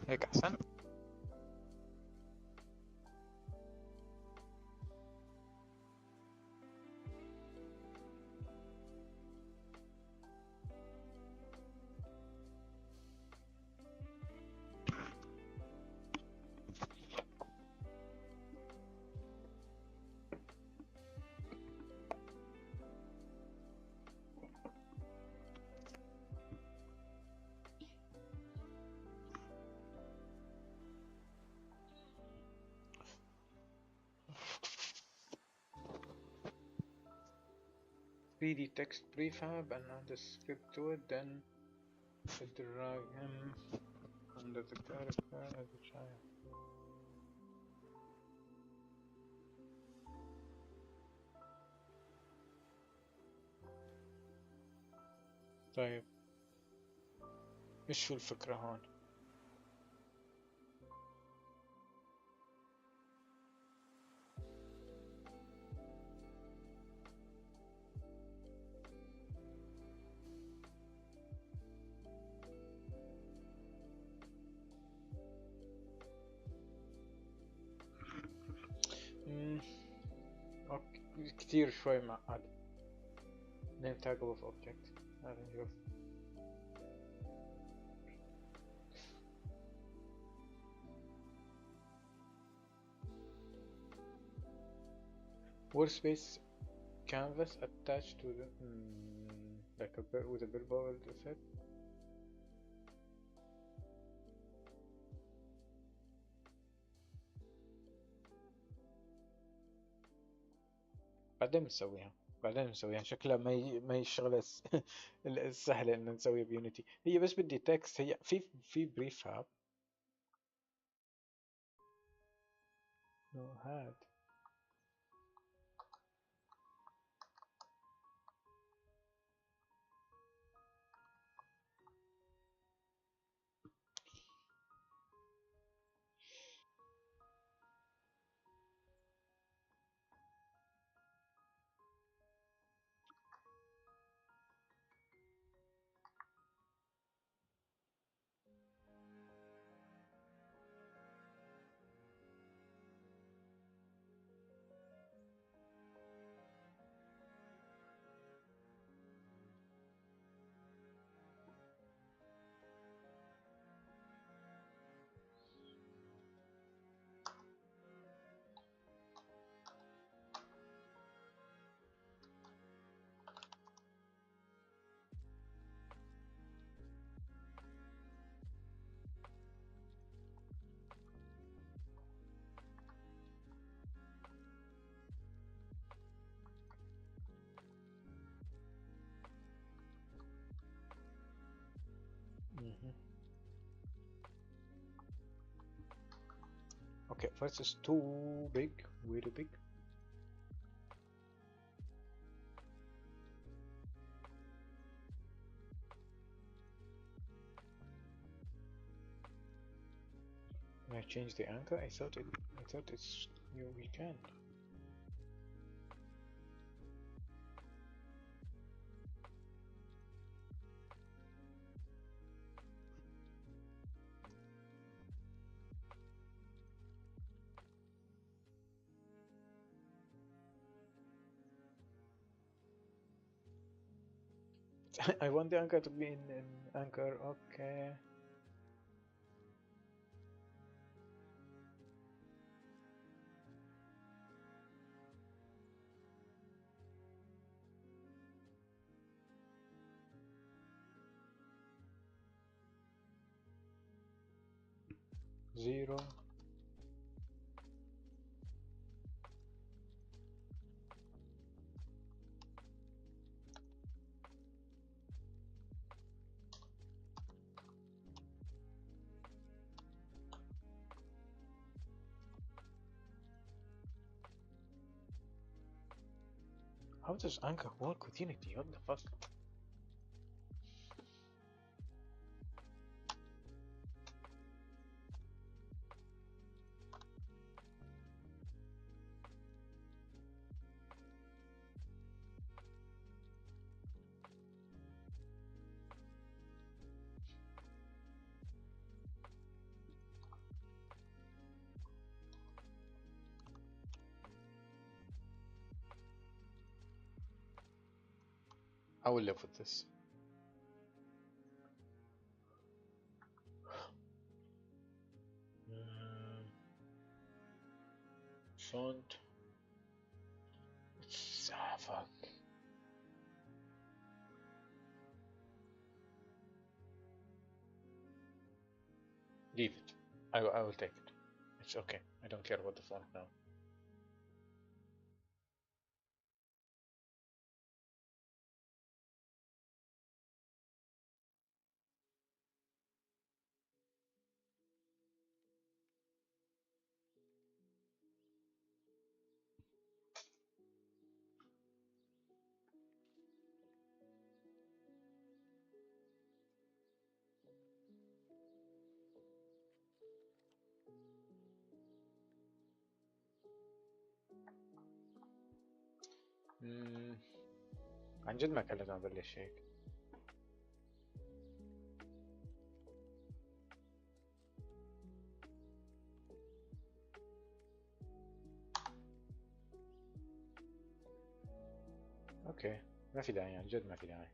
هيك أحسن. Read text prefab and add the script to it, then drag him under the character as a child. طيب ايش شو الفكرة هون؟ اوكي كتير شوي معقد. name tag of object هذا نشوف. workspace canvas attached to the like with a billboard effect. بعدين نسويها شكلها ما هي الشغلة السهلة ان نسويها بيونيتي. هي بس بدي تكست. هي في بريفاب هاد Okay, first is too big, way too big. Can I change the anchor? I thought it's we can. I want the anchor to be in anchor. Okay. Zero. How does anchor work with Unity? What the fuck? I will live with this. Font. Fuck. Leave it. I will take it. It's okay. I don't care about the font now. عن جد ما كان لازم أبلش هيك. اوكي ما في داعي، عن جد ما في داعي.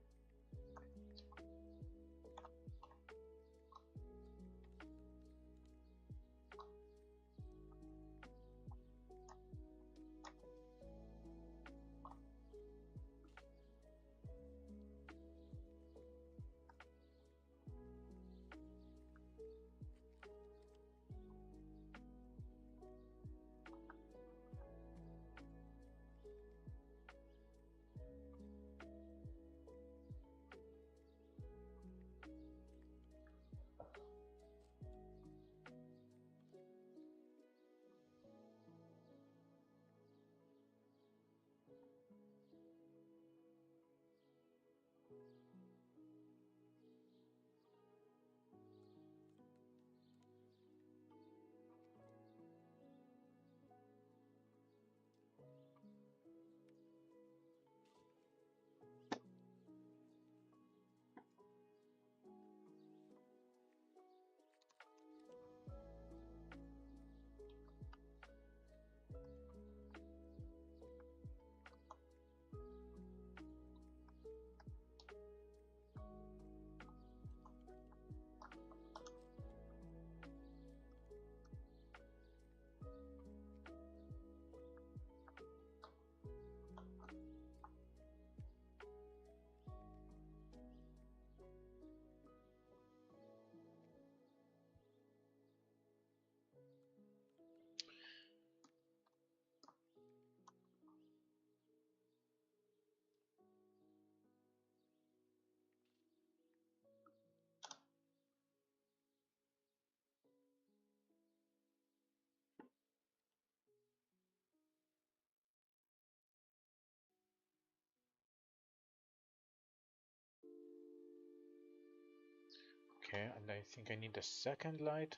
Okay, and I think I need a second light.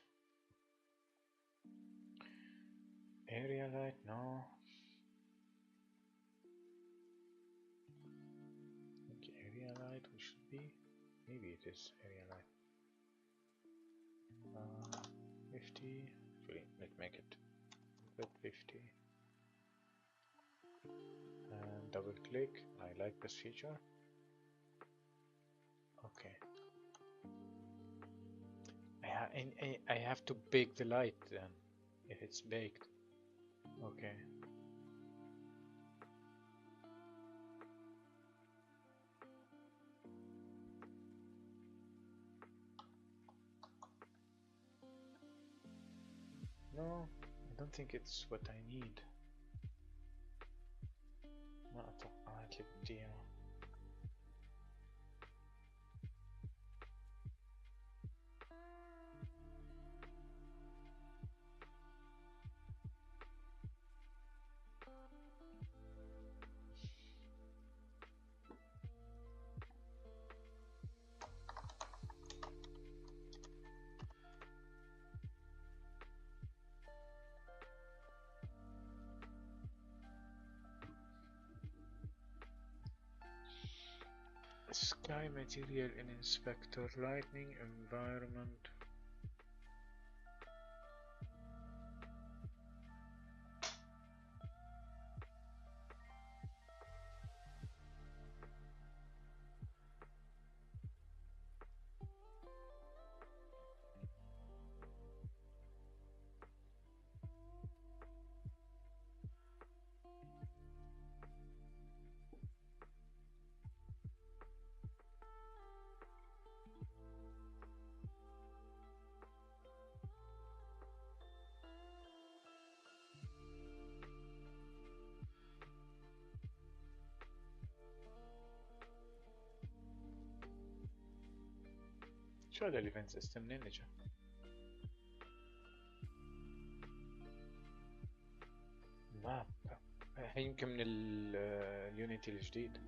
Area light, no. Area light we should be. Maybe it is area light. 50. Actually, let's make it 50. And double click. I like this feature. Okay. I have to bake the light then, if it's baked. Okay. No, I don't think it's what I need. ما أتوقعت لي بديها. Sky material in inspector, lightning environment. شو هذا الايفنت سيستم منين اجى؟ ماب هي يمكن من اليونيتي الجديد.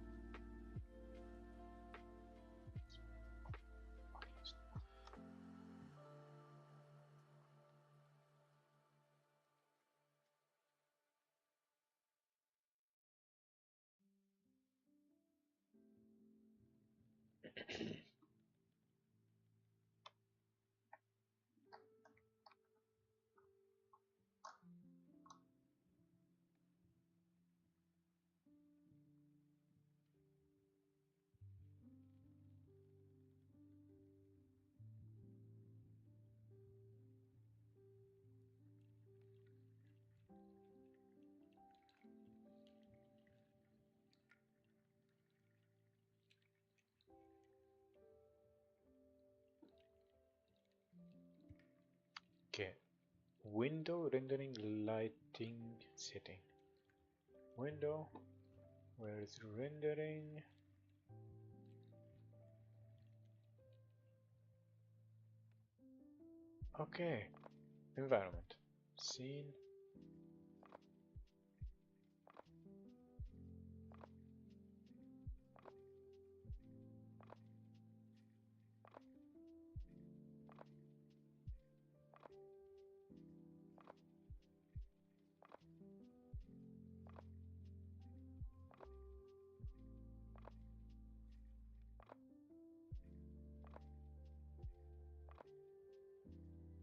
Okay, window rendering lighting setting. Window, where is rendering? Okay, environment, scene.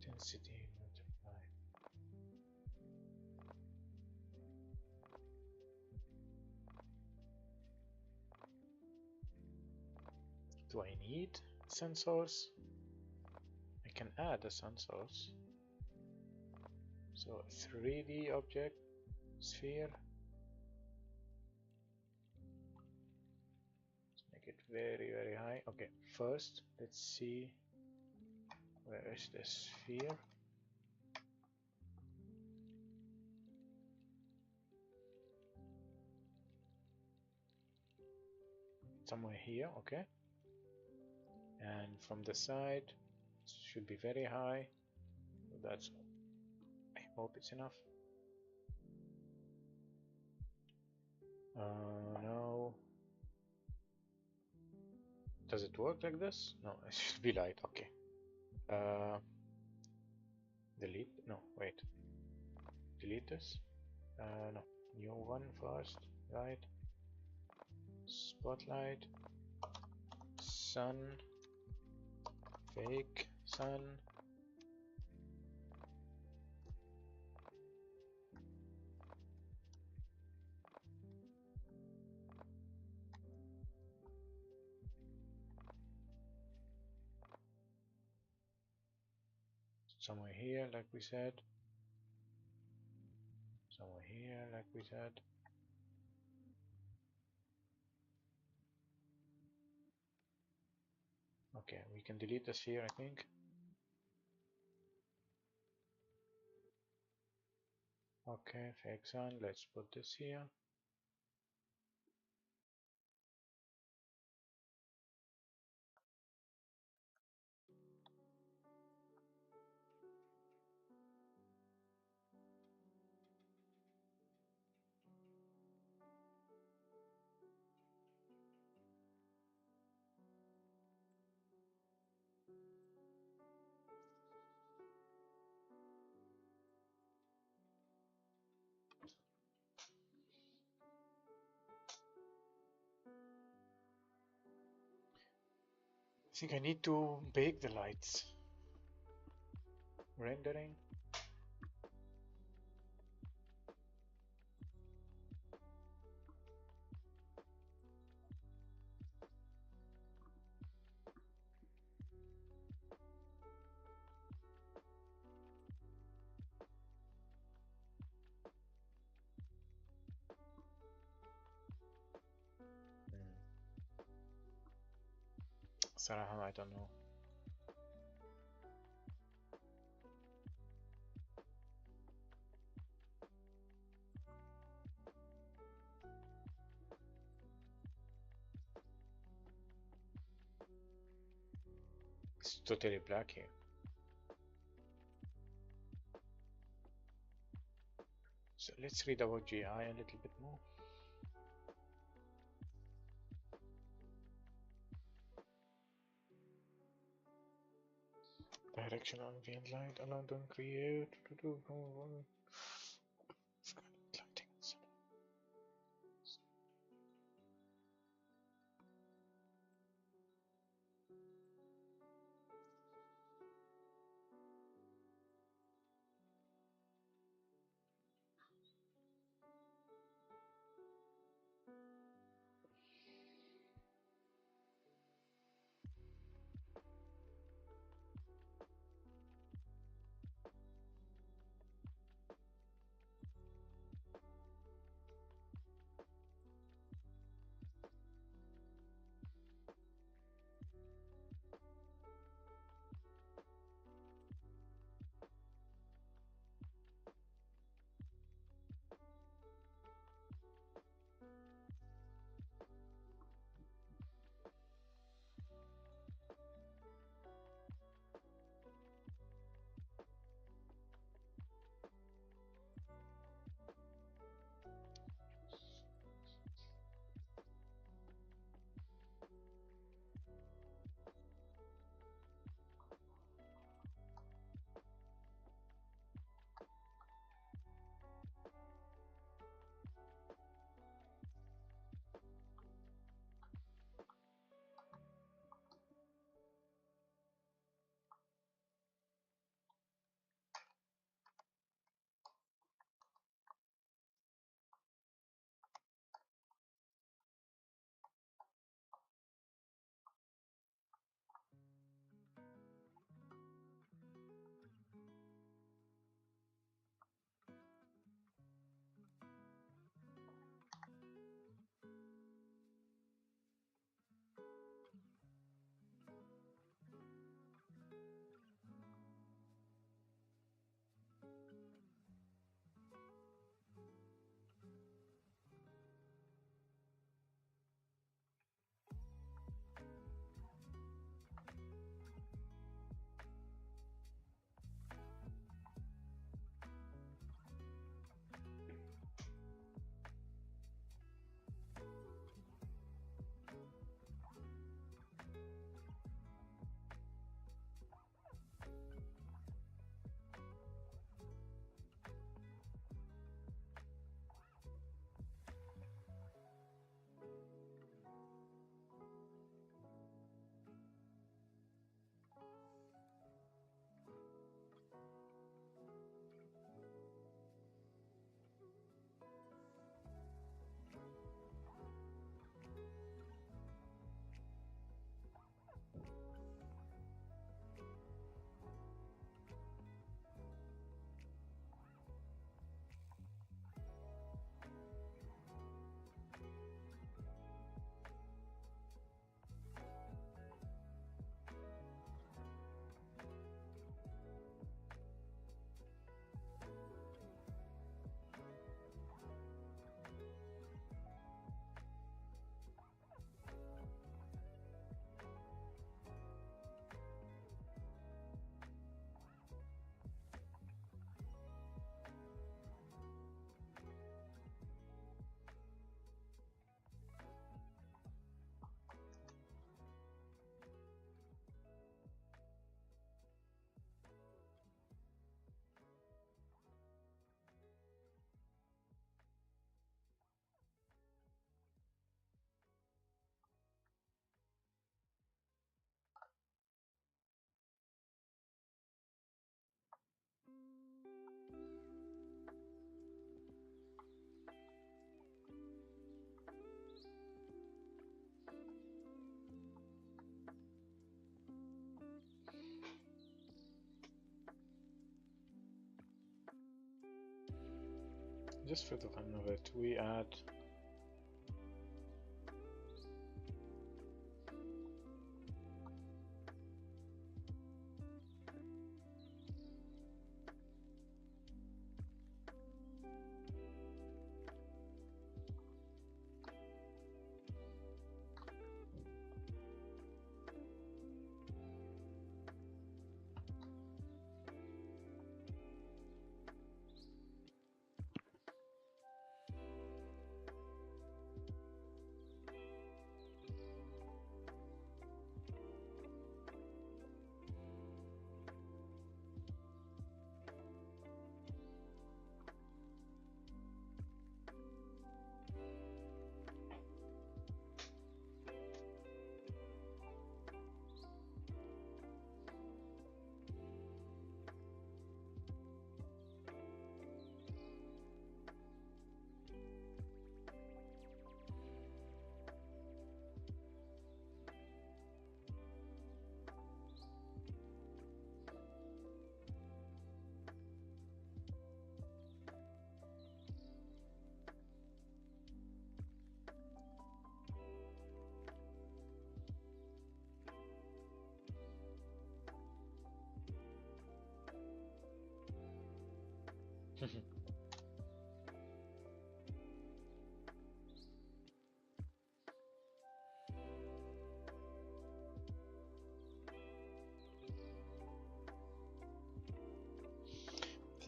Intensity multiply. Do I need sensors? I can add a sensors. So 3D object, sphere. Let's make it very, very high. Okay, first let's see where is the sphere. Somewhere here, okay. And from the side, it should be very high. That's, I hope it's enough. No. Does it work like this? No, it should be light, okay. Delete, no, wait. Delete this. No, new one first, right? Spotlight, sun, fake, sun. Somewhere here, like we said. Somewhere here, like we said. Okay, we can delete the sphere, I think. Okay, fake sun, let's put this here. I think I need to bake the lights. Rendering. صراحة I don't know. totally black here. So let's read about GI a little bit more. Direction on ambient light alone don't create Just for the fun of it, we add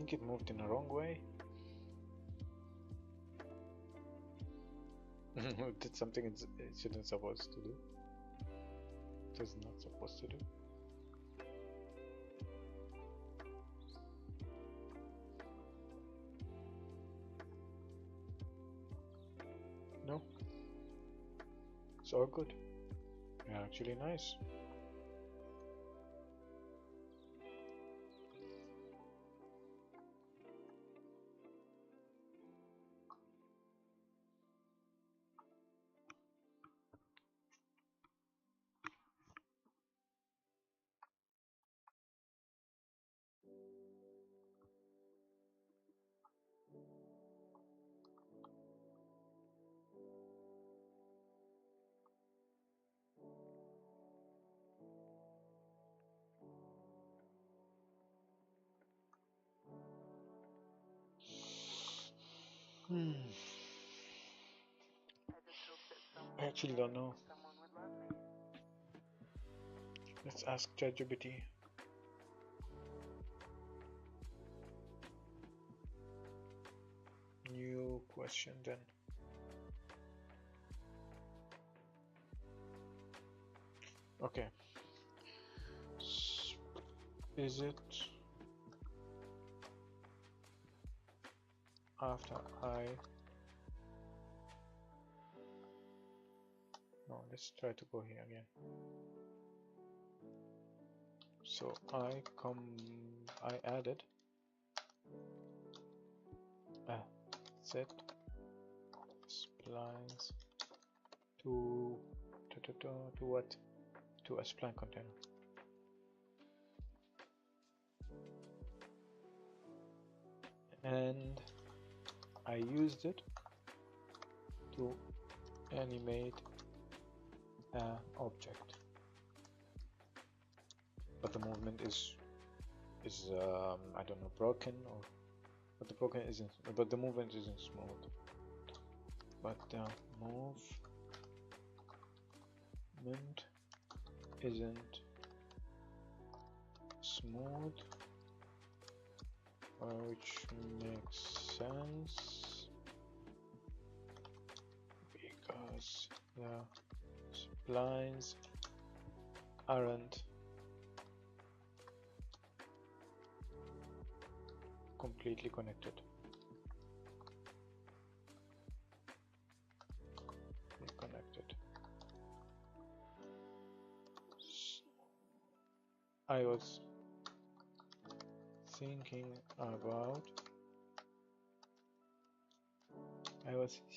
think it moved in the wrong way. It did something it shouldn't supposed to do. It was not supposed to do. No, it's all good. They're actually nice. I actually don't know. Let's ask ChatGPT. New question then. Okay. Is it after I... No, let's try to go here again. So I added a set splines to what? To a spline container. And I used it to animate an object, but the movement is I don't know, broken, or but the broken isn't, but the movement isn't smooth. But the movement isn't smooth, which makes sense because the splines aren't completely connected. I was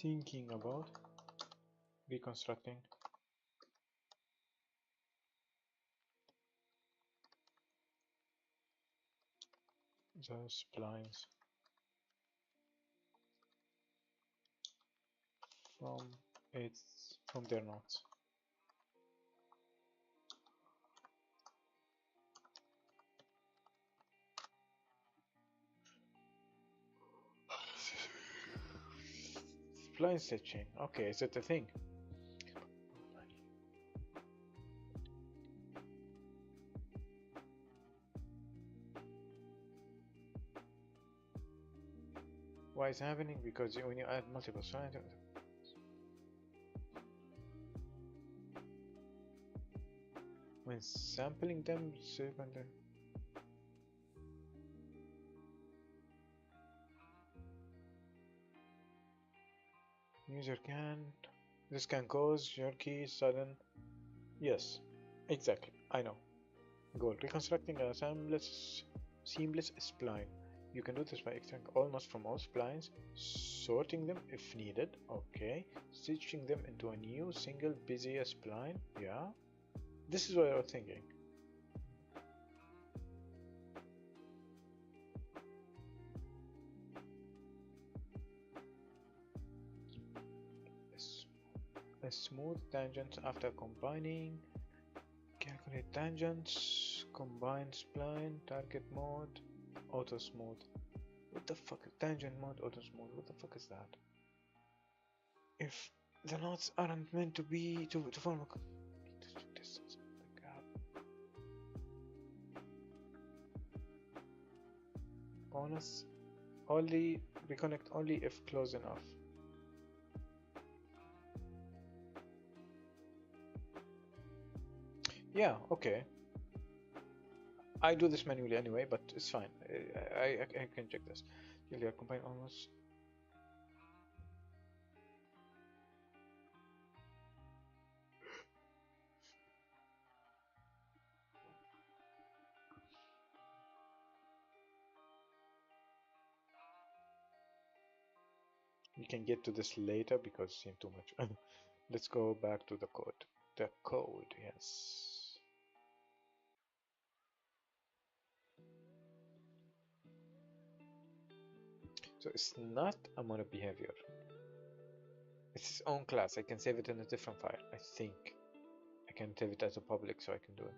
thinking about reconstructing the splines from their nodes. Spline stitching. Okay, is it a thing? Why is it happening? Because when you add multiple splines, when sampling them, user this can cause jerky, sudden. Yes, exactly. I know. Goal: reconstructing a seamless spline. You can do this by extracting almost from all splines, sorting them if needed. Okay, stitching them into a new single busier spline. Yeah, this is what I was thinking. A smooth tangents after combining. Calculate tangents. Combine spline. Target mode. Auto smooth. What the fuck? Tangent mode. Auto smooth. What the fuck is that? If the knots aren't meant to be to form a distance. Honest, only reconnect only if close enough. Yeah, okay. I do this manually anyway, but it's fine. I can check this. Julia, combine almost. We can get to this later because it seemed too much. Let's go back to the code. The code, yes. So it's not a mono behavior. It's its own class. I can save it in a different file, I think. I can save it as a public so I can do it.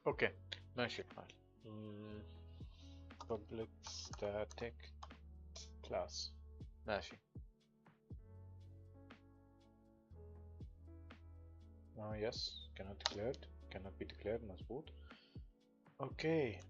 اوكي ماشي الحال. public static class ماشي. yes cannot declared cannot be declared مظبوط. اوكي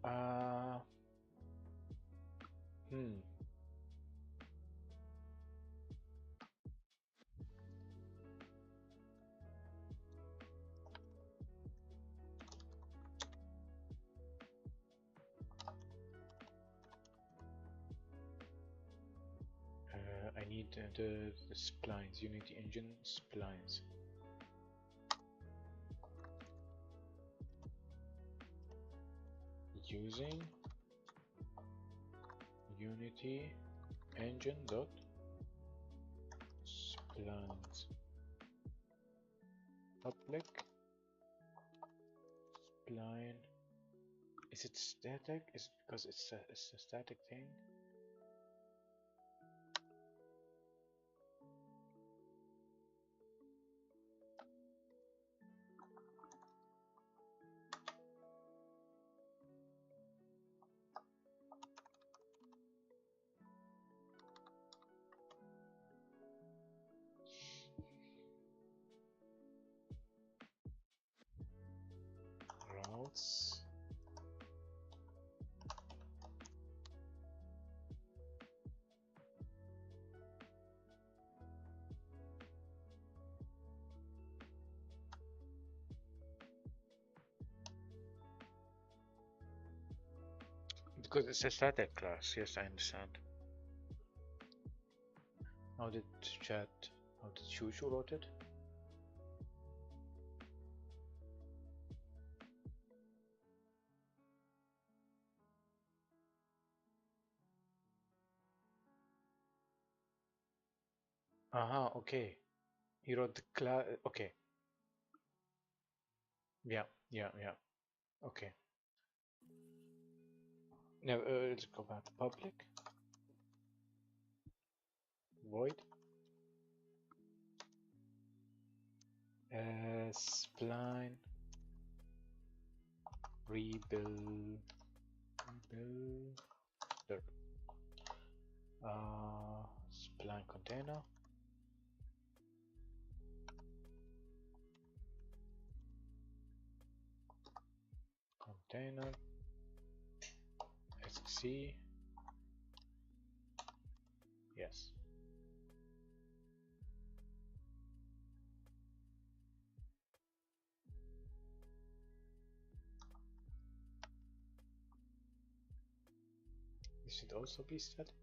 I need the splines, Unity Engine splines. Using Unity Engine dot splines public spline. Is it static? Is it because it's a static thing? Routes. Because it's a static class, yes, I understand. How did Shushu wrote it? Okay. He wrote the class, okay. Yeah. Okay. Now, let's go back to public. Void. Spline. Rebuilder. Spline container. Container. XC. Yes. This should also be static.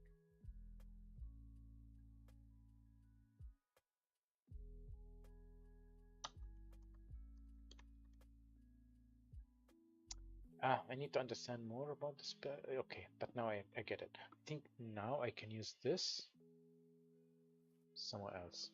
I need to understand more about this. Okay, but now I get it. I think now I can use this somewhere else.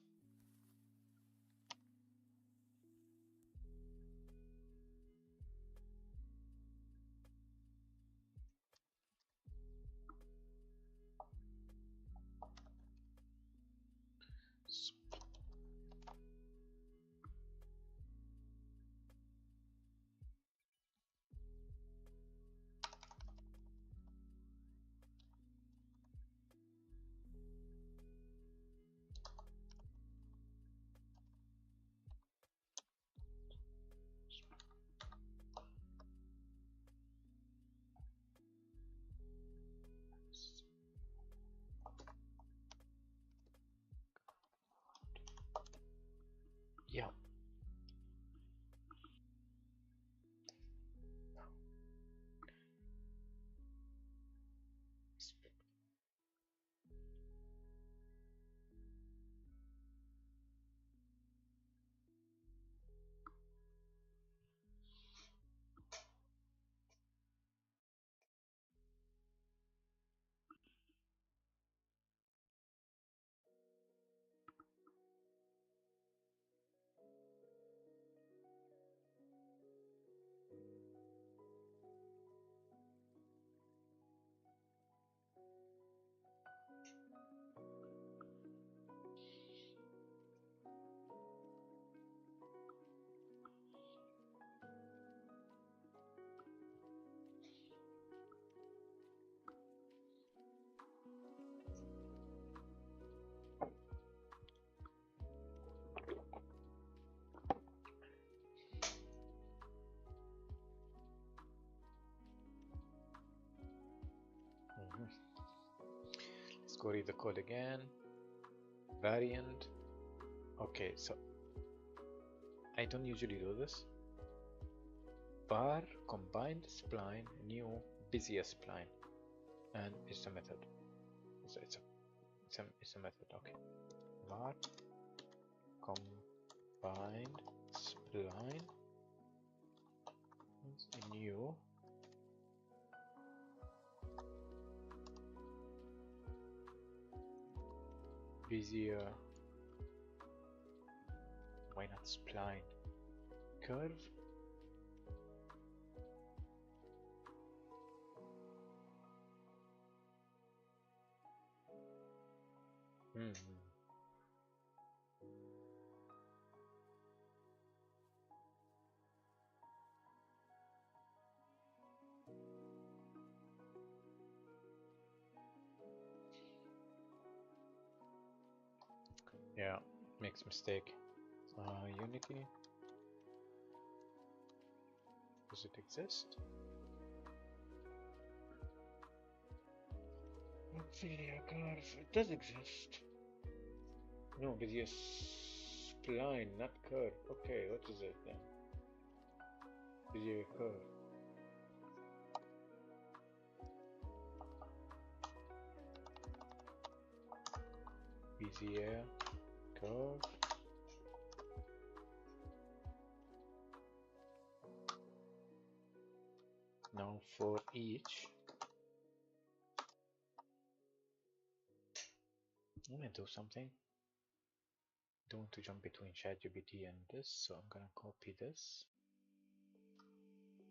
go read the code again. Variant. Okay, so I don't usually do this. Var combined spline new Bezier spline, and it's a method. So it's a method. Okay. Var combined spline new Bezier. Why not spline? Curve. Yeah, makes mistake. Unity. Does it exist? Bezier curve. It does exist. No, Bezier spline, not curve. Okay, what is it then? Bezier curve. Bezier curve. Now for each, I'm gonna do something. Don't want to jump between ChatGPT and this, so I'm gonna copy this.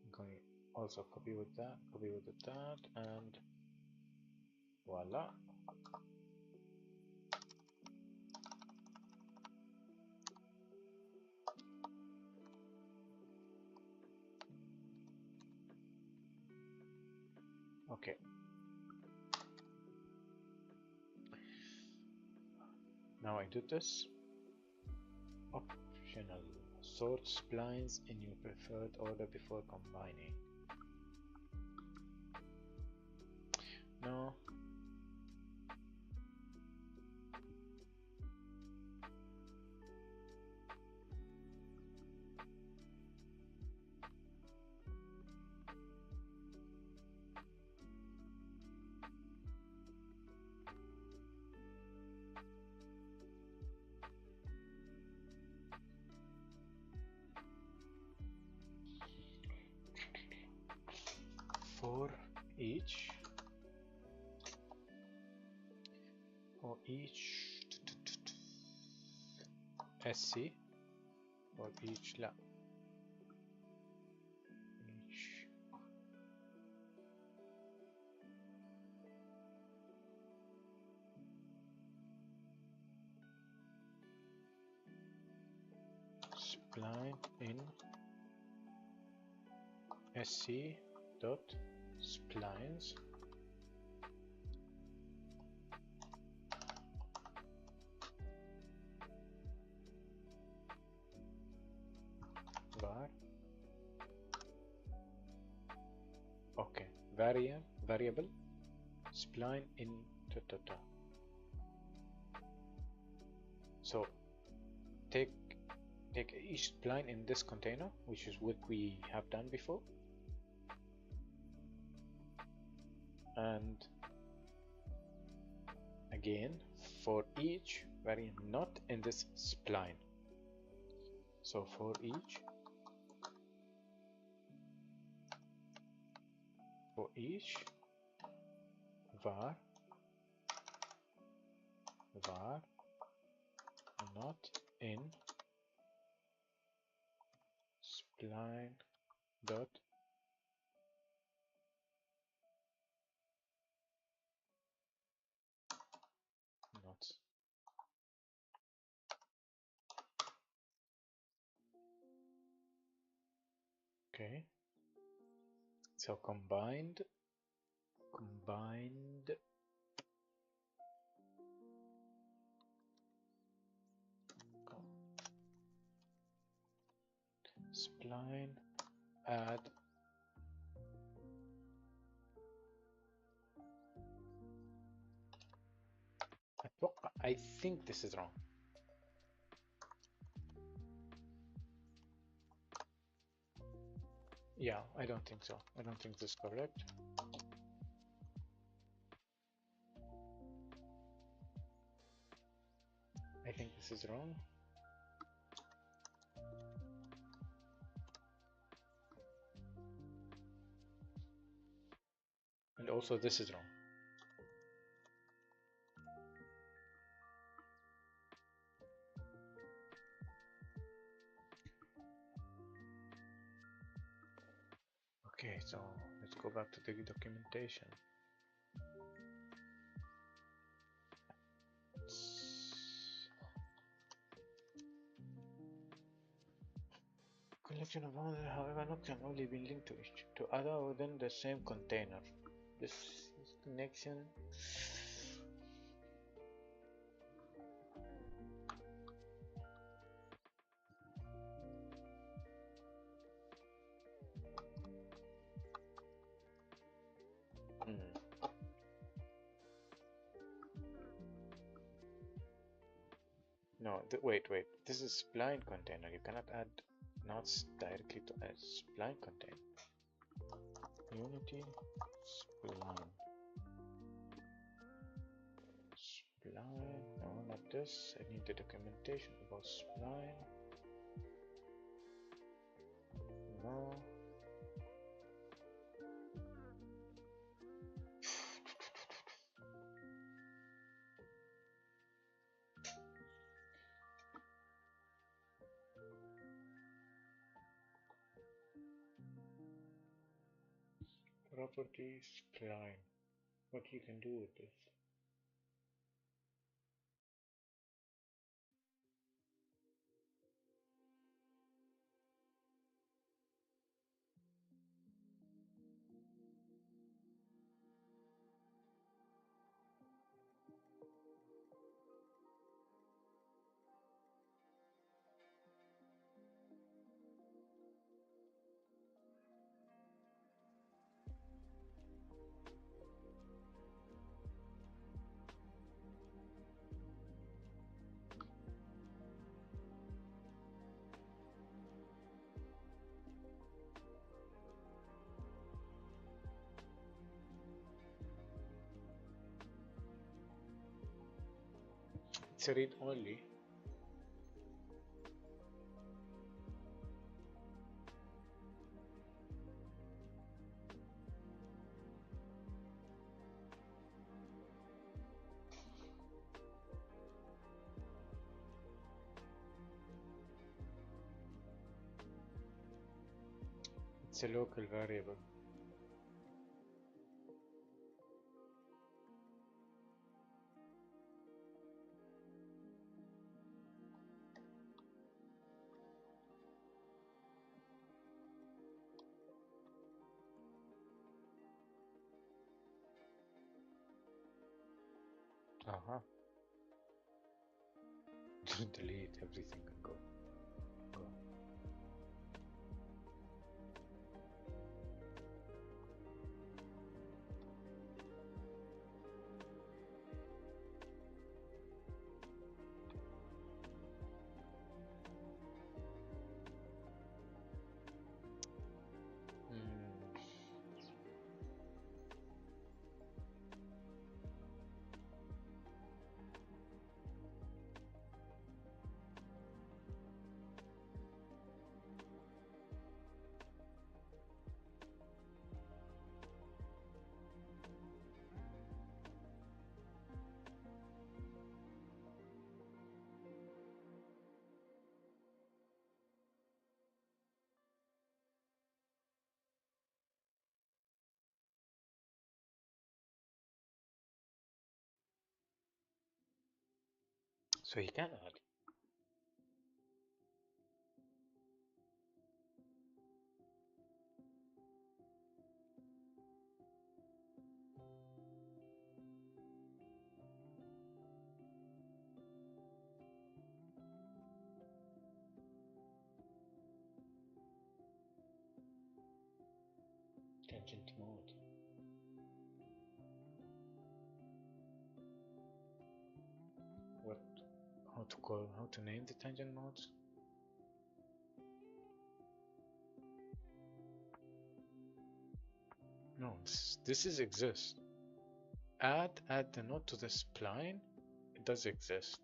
I'm going to also copy with that, and voila. Okay. Now I do this. Optional. Sort splines in your preferred order before combining. No. For each SC or each لا each spline in SC dot splines var okay variable spline in so take each spline in this container, which is what we have done before, and again for each variant not in this spline. So for each var not in spline dot not. Okay, so combined spline add I think this is wrong. Yeah, I don't think so. I don't think this is correct. I think this is wrong. And also this is wrong. Okay, so let's go back to the documentation. Collection of models, however, not can only be linked to other within the same container. This is connection. No, wait. This is spline container. You cannot add nodes directly to a spline container. Unity spline. Spline. No, not this. I need the documentation about spline. No. Properties spline. What you can do with this? It's a read only. It's a local variable. Uh-huh. Delete everything and go. So he can add. Tangent mode. how to name the tangent modes. No, this is exist. Add the node to the spline. It does exist.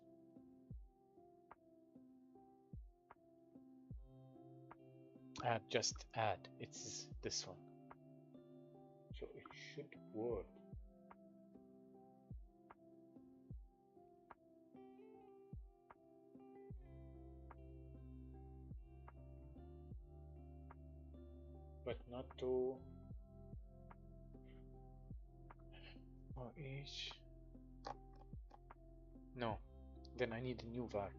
Just add. It's this one. So it should work. But not to each. No, then I need a new var.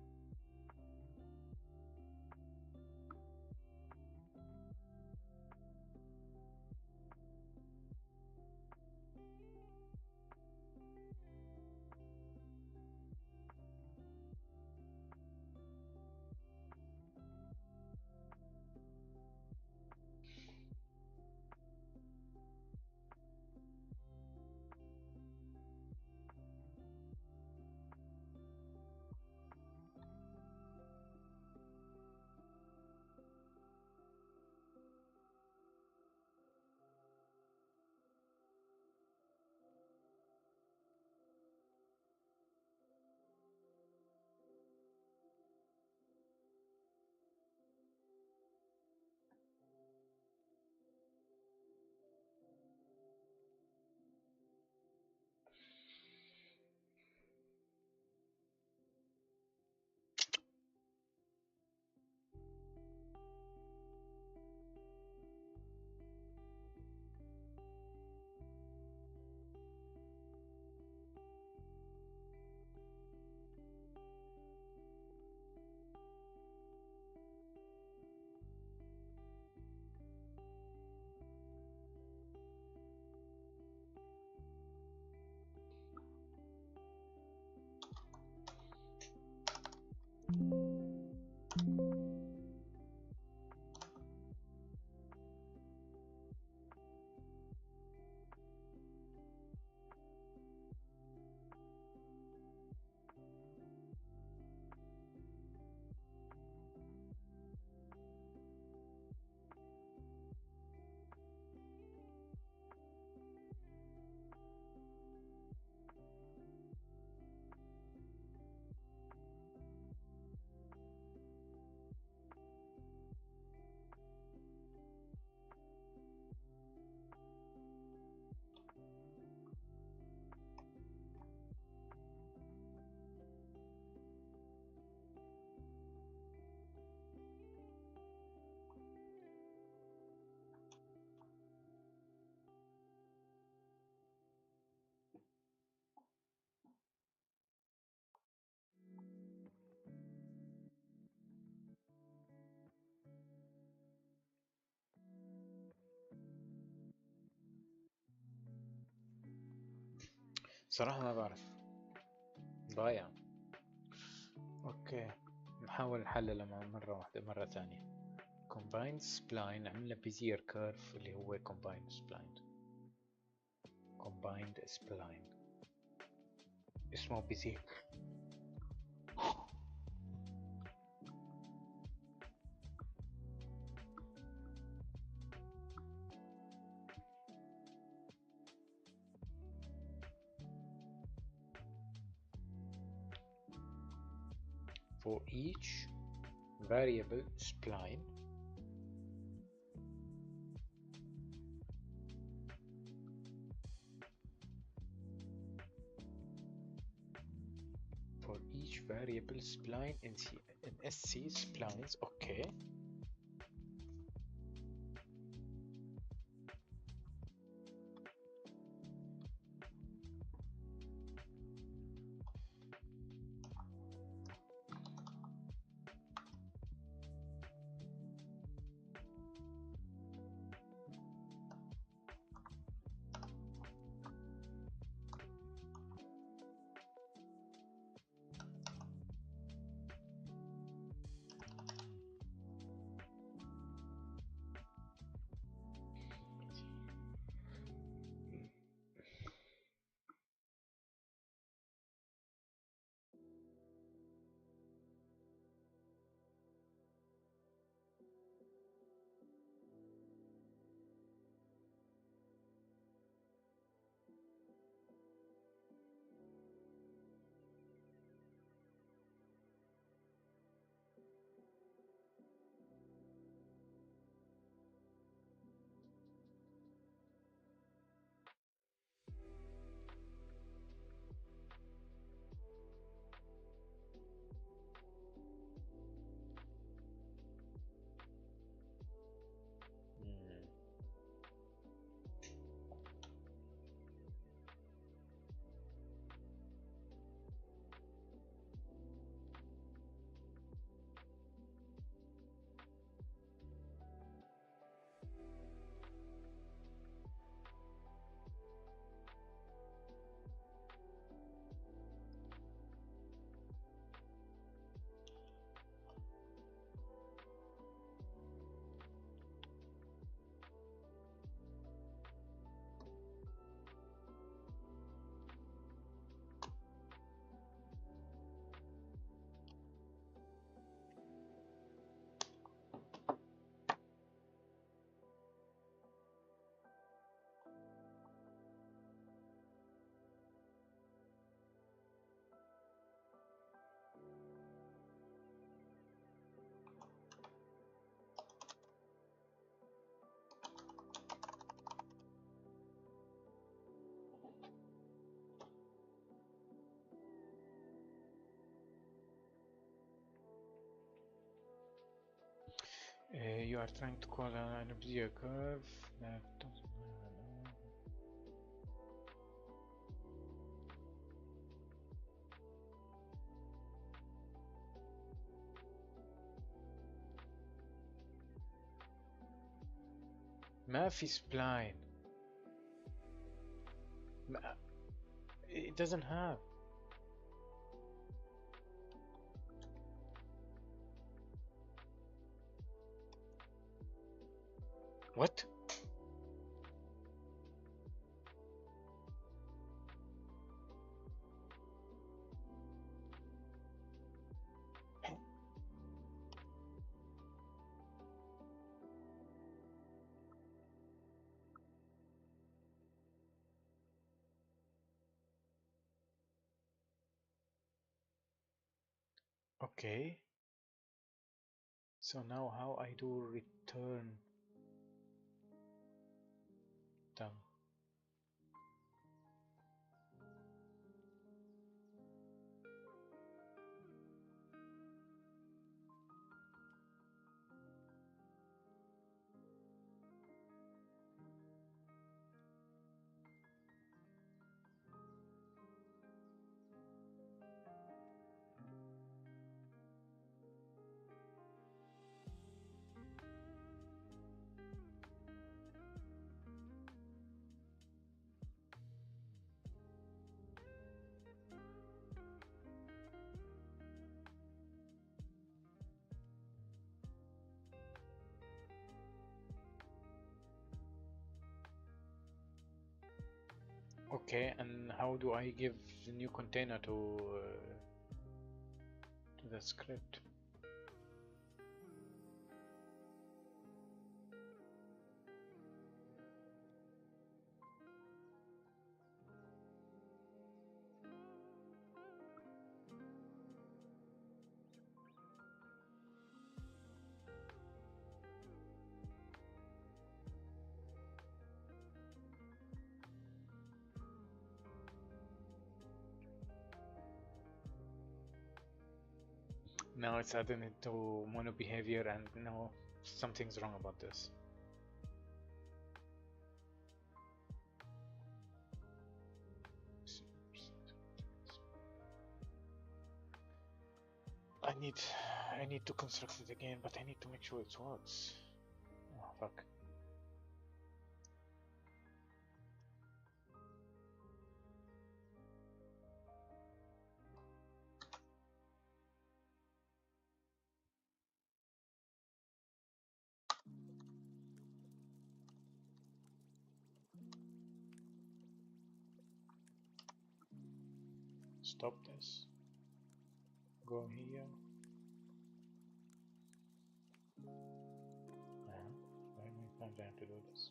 صراحة ما بعرف، ضايع. اوكي نحاول نحللها مرة واحدة مرة ثانية. combined spline عملنا بيزير كيرف اللي هو combined spline. combined spline اسمه بيزير. for each variable spline variable spline in SC splines. Okay, You are trying to call an obsidian curve that doesn't. ما في spline. It doesn't have. What? Okay. So now how I do return them? Okay, and how do I give the new container to the script? Now it's adding into mono behavior, and now something's wrong about this. I need to construct it again, but I need to make sure it works. Oh fuck. Stop this. Go here. Very many times I have to do this.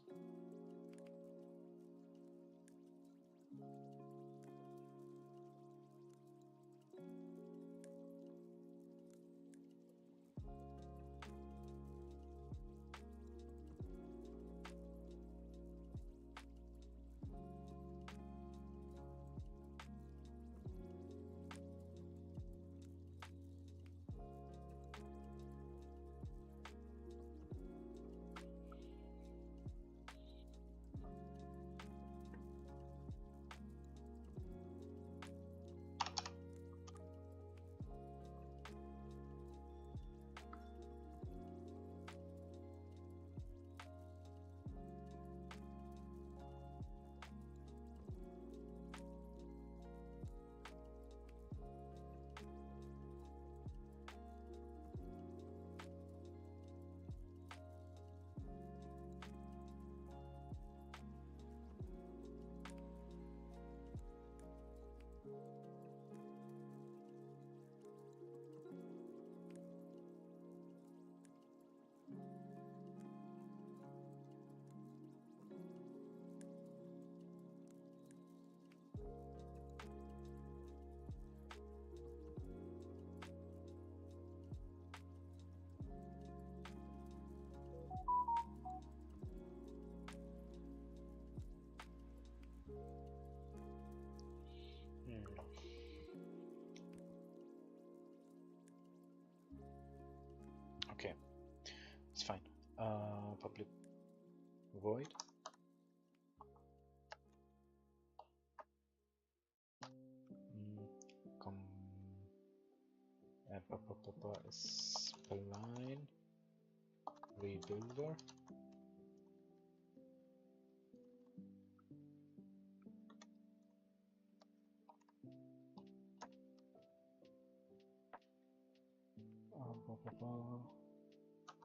It's fine. Public void. Com spline rebuilder.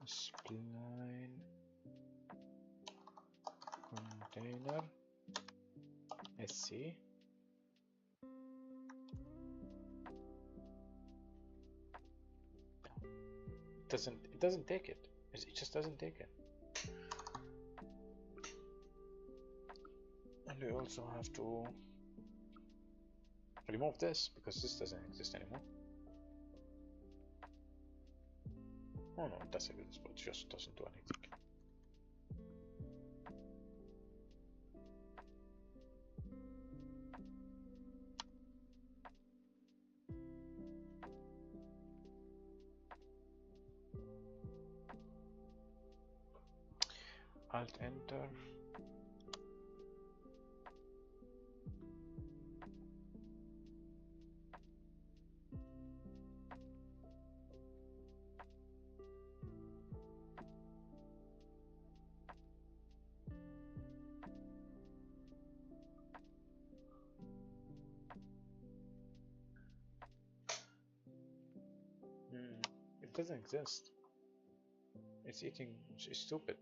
Spline container sc. It doesn't take it. It just doesn't take it. And we also have to remove this because this doesn't exist anymore. Oh no, it does exist, but it just doesn't do anything. Alt enter. It doesn't exist. It's eating. It's stupid.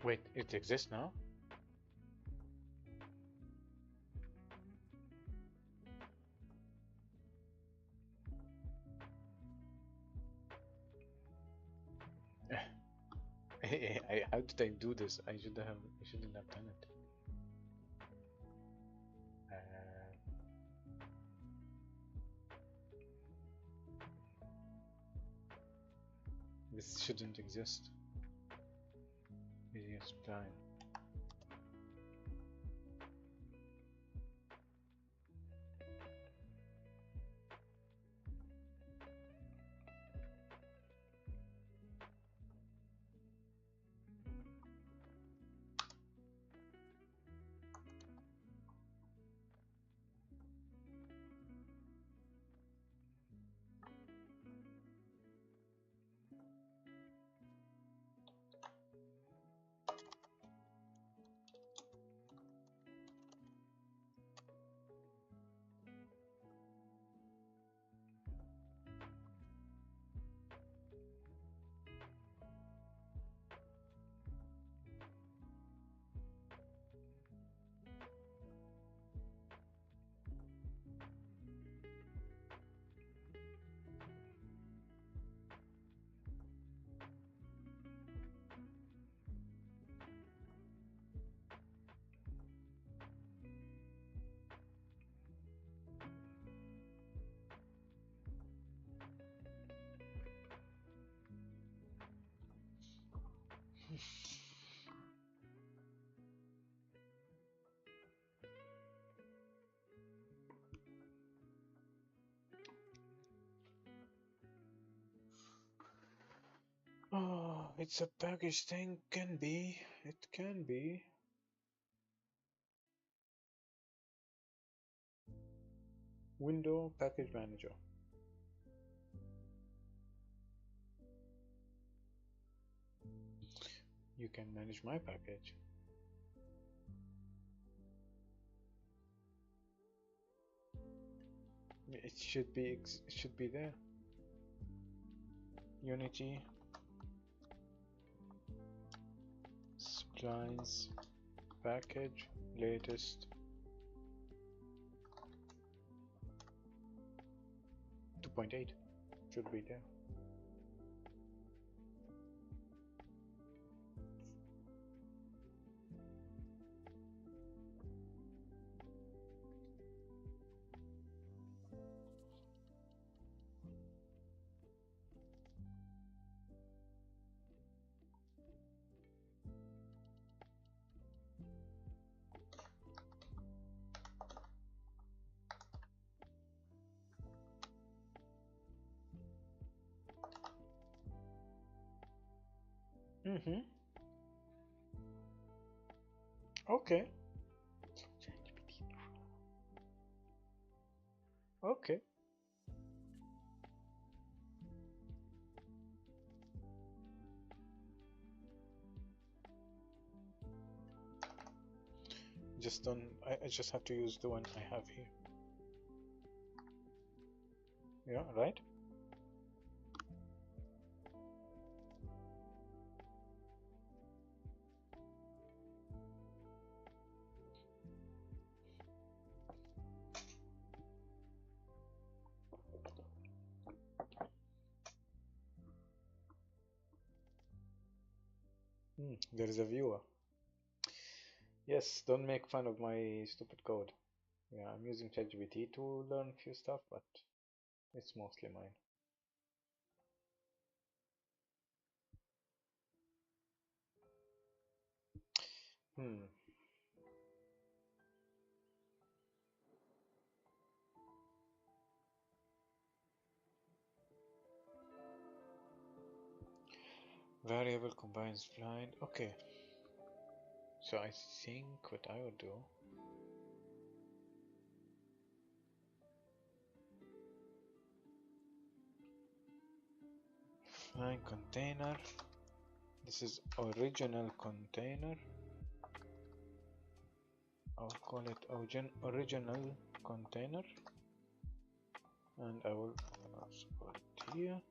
Wait, it exists now? How did I do this? I shouldn't have done it. This shouldn't exist. Media spline. Oh, it's a package thing. Can be. It can be. Window package manager. You can manage my package. It should be it should be there. Unity splines package latest 2.8 should be there. Mm-hmm. Okay. Okay. Just don't. I just have to use the one I have here. Yeah. Right. There is a viewer. Yes. Don't make fun of my stupid code. Yeah. I'm using ChatGPT to learn few stuff, but it's mostly mine. Hmm. Variable combines blind. Okay. So I think what I would do. Blind container. This is original container. I'll call it original container, and I will also put it here.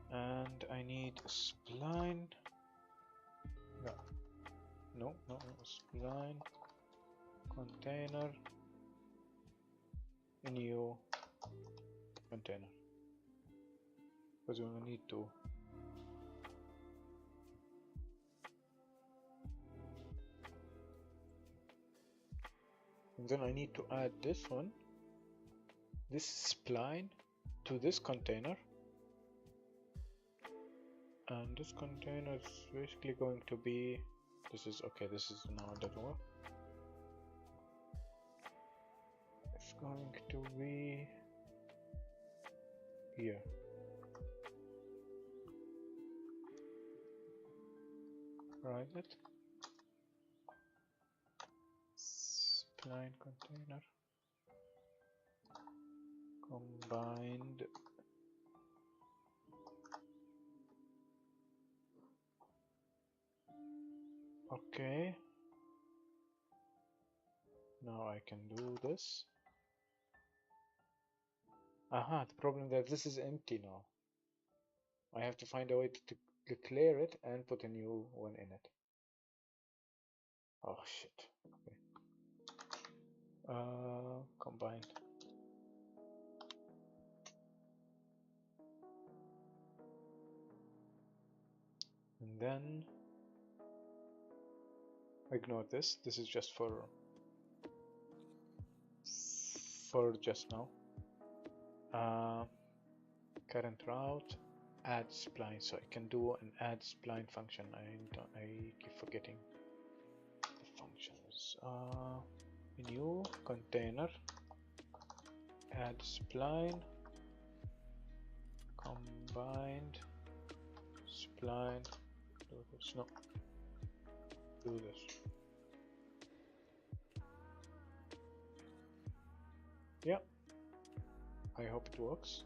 And I need a spline. No, spline container new container, because we will need to. And then I need to add this one, this spline, to this container. And this container is basically going to be, this is okay, this is now the door. It's going to be here. Private spline container combined okay. Now I can do this. Aha, the problem that this is empty now. I have to find a way to clear it and put a new one in it. Oh shit. Okay. Combined. And then ignore this. This is just for just now. Current route, add spline. So I can do an add spline function. I keep forgetting the functions. New container, add spline, combined spline. Do this. No. Do this. Yeah. I hope it works.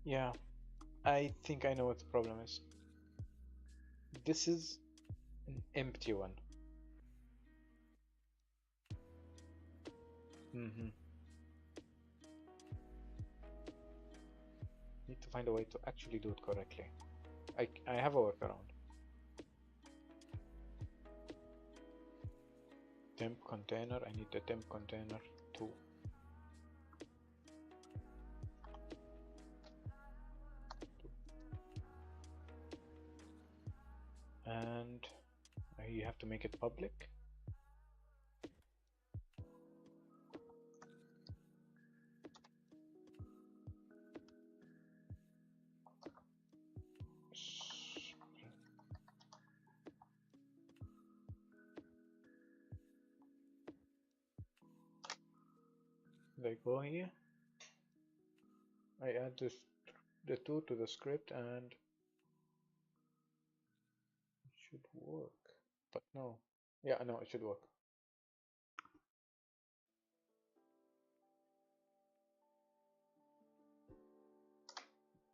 Yeah, I think I know what the problem is. This is an empty one. Mm-hmm. Need to find a way to actually do it correctly. I have a workaround. Temp container. I need the temp container too. And you have to make it public. I go here. I add the two to the script and it should work. But no. Yeah, no, it should work.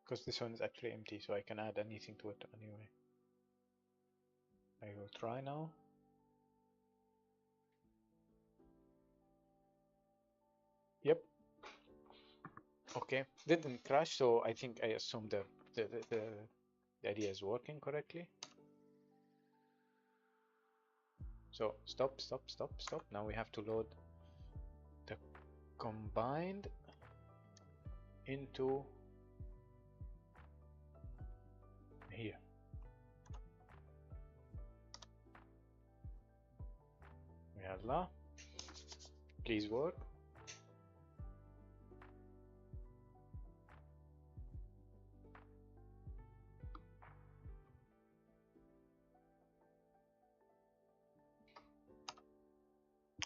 Because this one is actually empty, so I can add anything to it anyway. I will try now. Yep. Okay. Didn't crash, so I think I assume the idea is working correctly. So stop, stop, stop, stop. Now we have to load the combined into here. Yalla. Please work.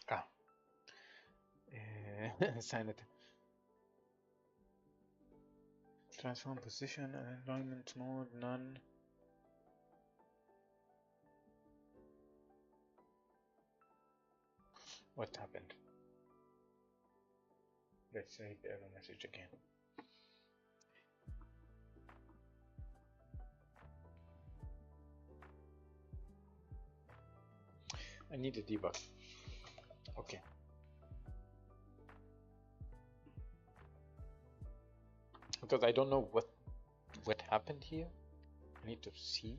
Ah. Sanity. Transform position, alignment mode, none. What happened? Let's read the error message again. I need a debug. Okay. Because I don't know what happened here. I need to see.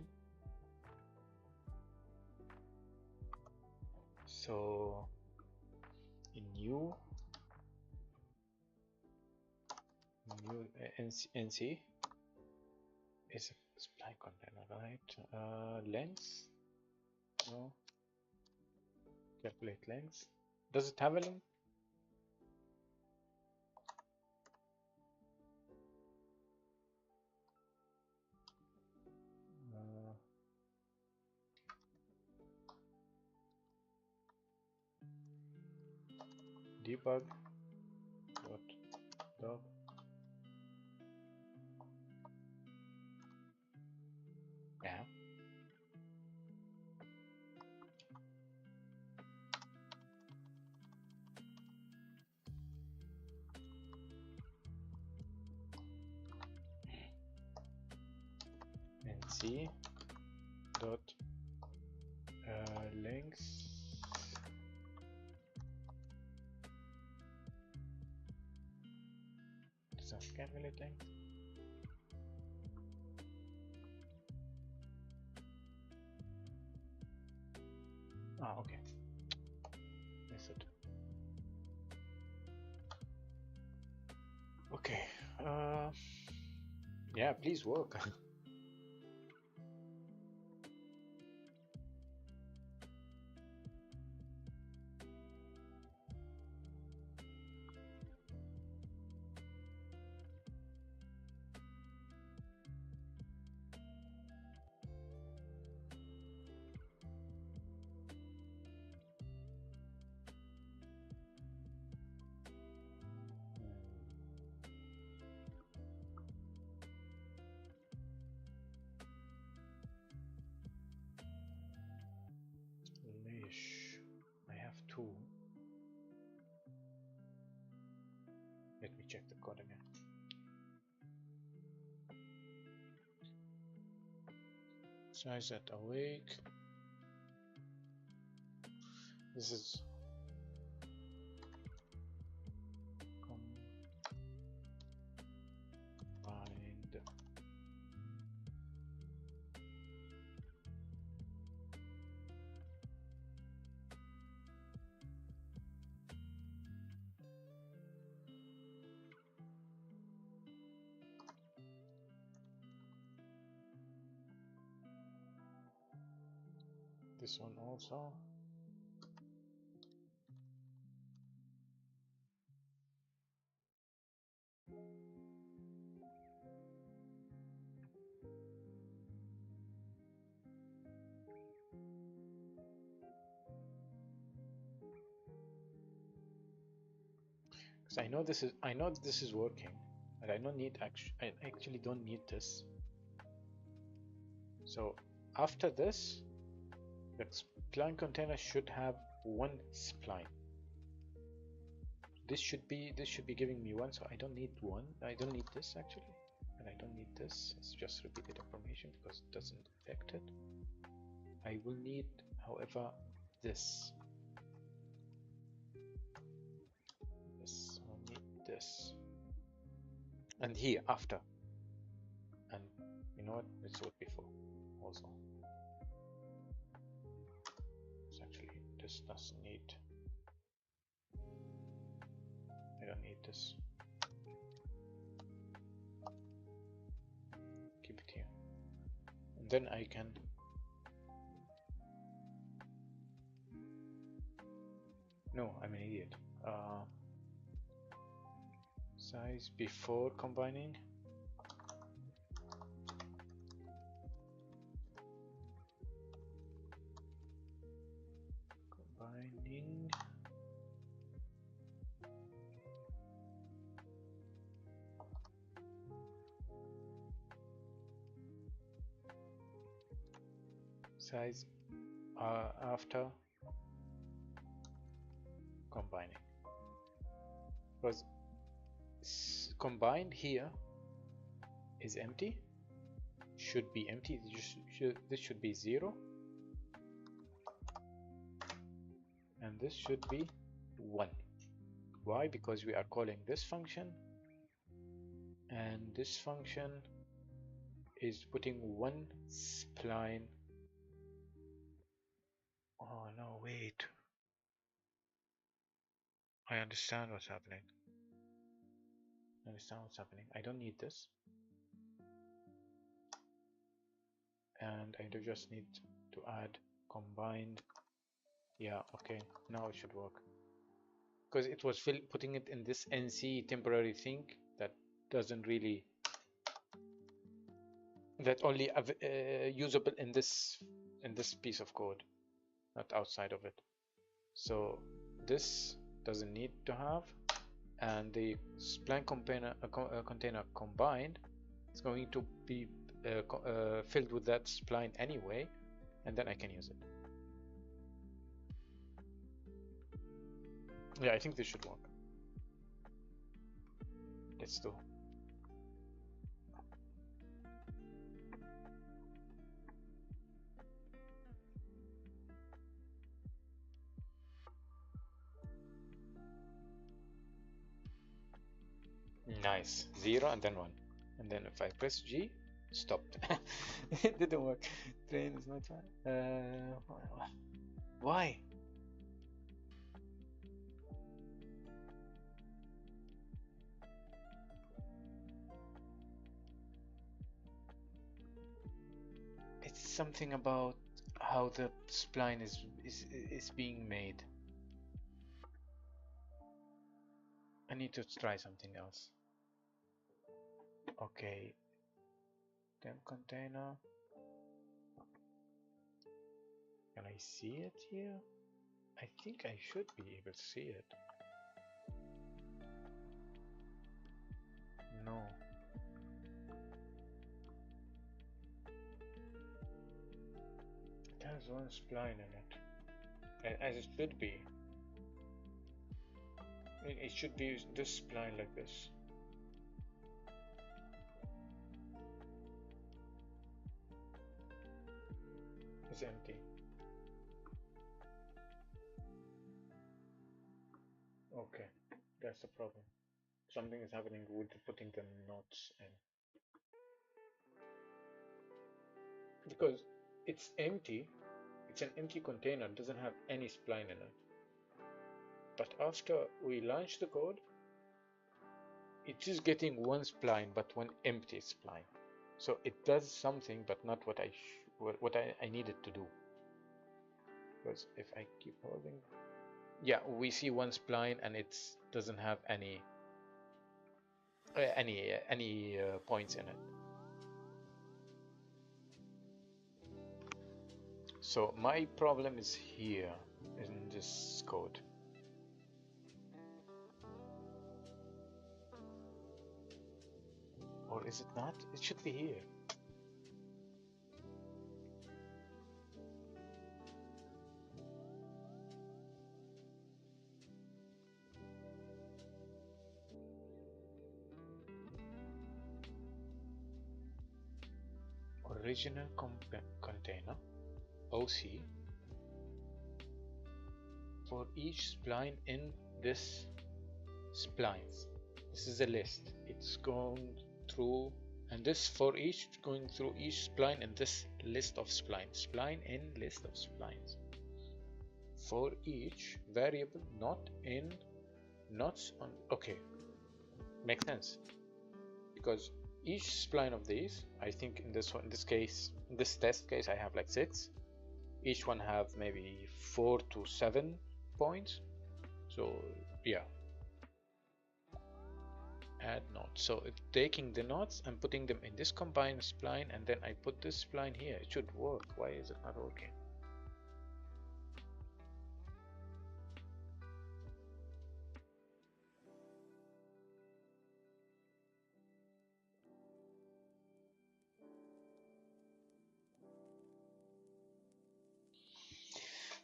So in new NC is a supply container, right? Length. No. Calculate length. Does it have a length? Debug dot yeah. NC dot length does that calculate length? Ah, okay. That's it. Okay. Yeah, please work. Leash. I have two. Let me check the code again. Size at awake. This is combined. This one also. Because I know this is working, and I don't need I actually don't need this. So after this, the spline container should have one spline. This should be giving me one, so I don't need one. I don't need this actually, and I don't need this. It's just repeated information because it doesn't affect it. I will need, however, this. I'll need this, and here after. And you know what? Let's do it before also. It's actually this doesn't need. I don't need this. Keep it here. And then I can no, I'm an idiot. Size before combining. Combining. Size after combining, because combined here is empty, should be empty. This should be 0, and this should be 1. Why? Because we are calling this function, and this function is putting one spline. Oh no, wait. I understand what's happening. I don't need this. And I do just need to add combined. Yeah, okay, now it should work. Because it was putting it in this NC temporary thing that doesn't really, that only usable in this piece of code, not outside of it. So this doesn't need to have, and the spline container combined is going to be filled with that spline anyway, and then I can use it. Yeah, I think this should work. Let's do. Nice. 0 and then 1. And then if I press G, stopped. It didn't work. Train is not fine. Why? It's something about how the spline is being made. I need to try something else. Okay. Temp container. Can I see it here? I think I should be able to see it. No. It has one spline in it. As it should be. It should be this spline like this. is empty. Okay, that's the problem. Something is happening with putting the knots in. Because it's empty, it's an empty container, doesn't have any spline in it. But after we launch the code, it is getting one spline, but one empty spline. So it does something, but not what I needed to do. Because if I keep holding, yeah, we see one spline and it doesn't have any points in it. So my problem is here in this code. Or is it not? It should be here. Original container, OC, for each spline in this splines. This is a list. It's going through, and this for each going through each spline in this list of splines. Spline in list of splines. For each variable, not in, knots on. Okay, makes sense. Because each spline of these, I think in this one, in this case, in this test case, I have like 6. Each one have maybe 4 to 7 points. So yeah, add knots. So it's taking the knots and putting them in this combined spline, and then I put this spline here. It should work. Why is it not working?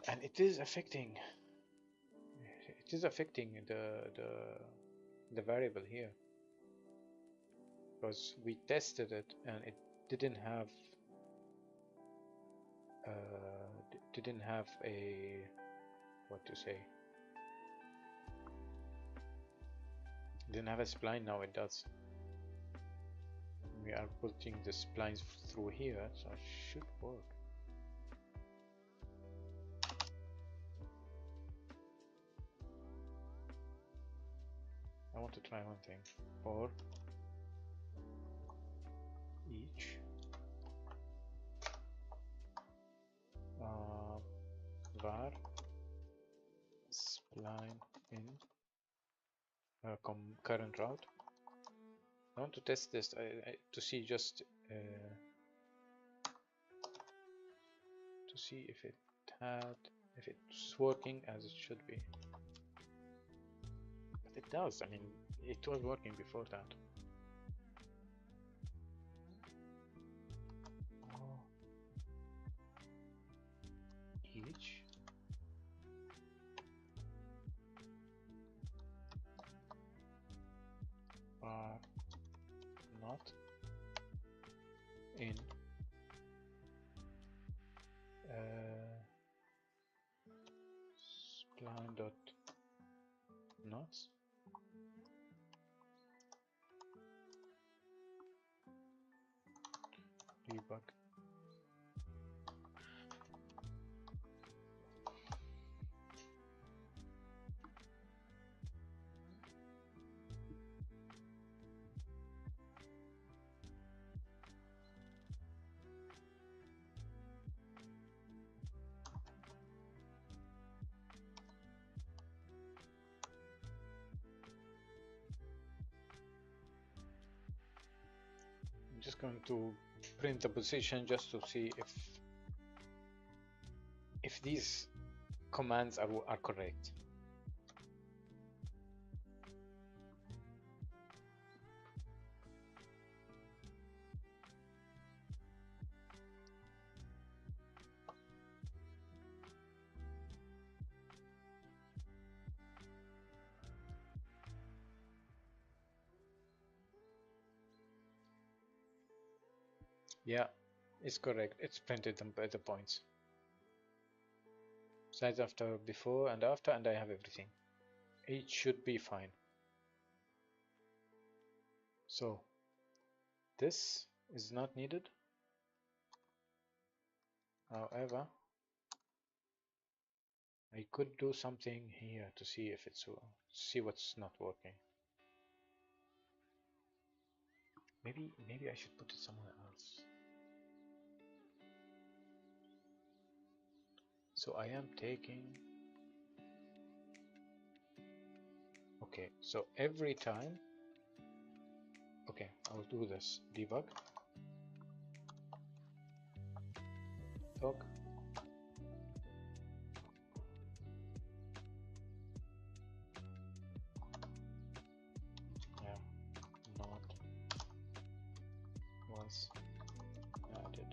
And it is affecting the variable here, because we tested it and it didn't have a, what to say, didn't have a spline. Now it does. We are putting the splines through here, so it should work. I want to try one thing. For each var spline in current route. I want to test this to see just to see if it's working as it should be. But it does. I mean, it was working before that. Each are not in spline dot knots debug. I'm just going to print the position just to see if these commands are correct. Yeah, it's correct. It's printed them by the points. Size after, before and after, and I have everything. It should be fine. So this is not needed. However, I could do something here to see if it's see what's not working. Maybe I should put it somewhere else. So I am taking. Okay, so every time. Okay, I'll do this. Debug. Talk. Yeah, not was added.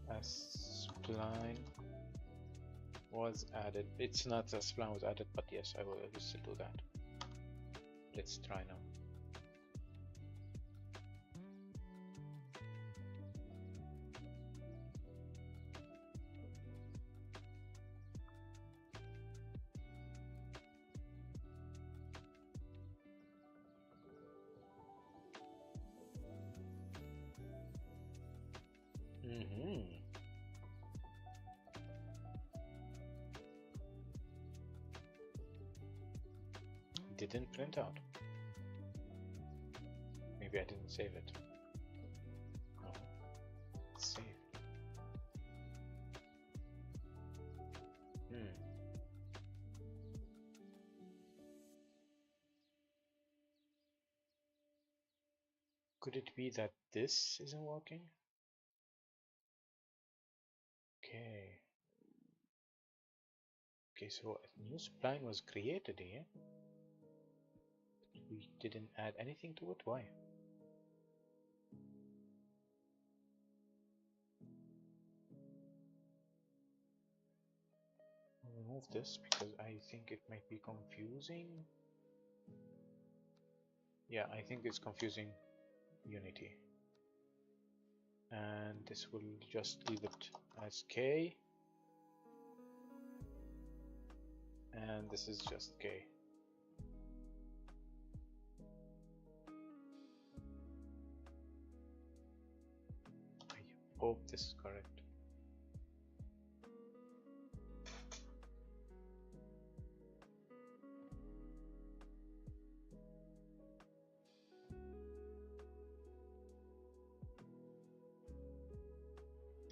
As spline was added. It's not a spline was added, but yes, I will still do that. Let's try now. Didn't print out. Maybe I didn't save it. No. Save. Could it be that this isn't working? Okay. Okay, so a new spline was created here. We didn't add anything to it. Why? I'll remove this because I think it might be confusing. Yeah, I think it's confusing Unity. And this will just leave it as K. And this is just K. I hope this is correct.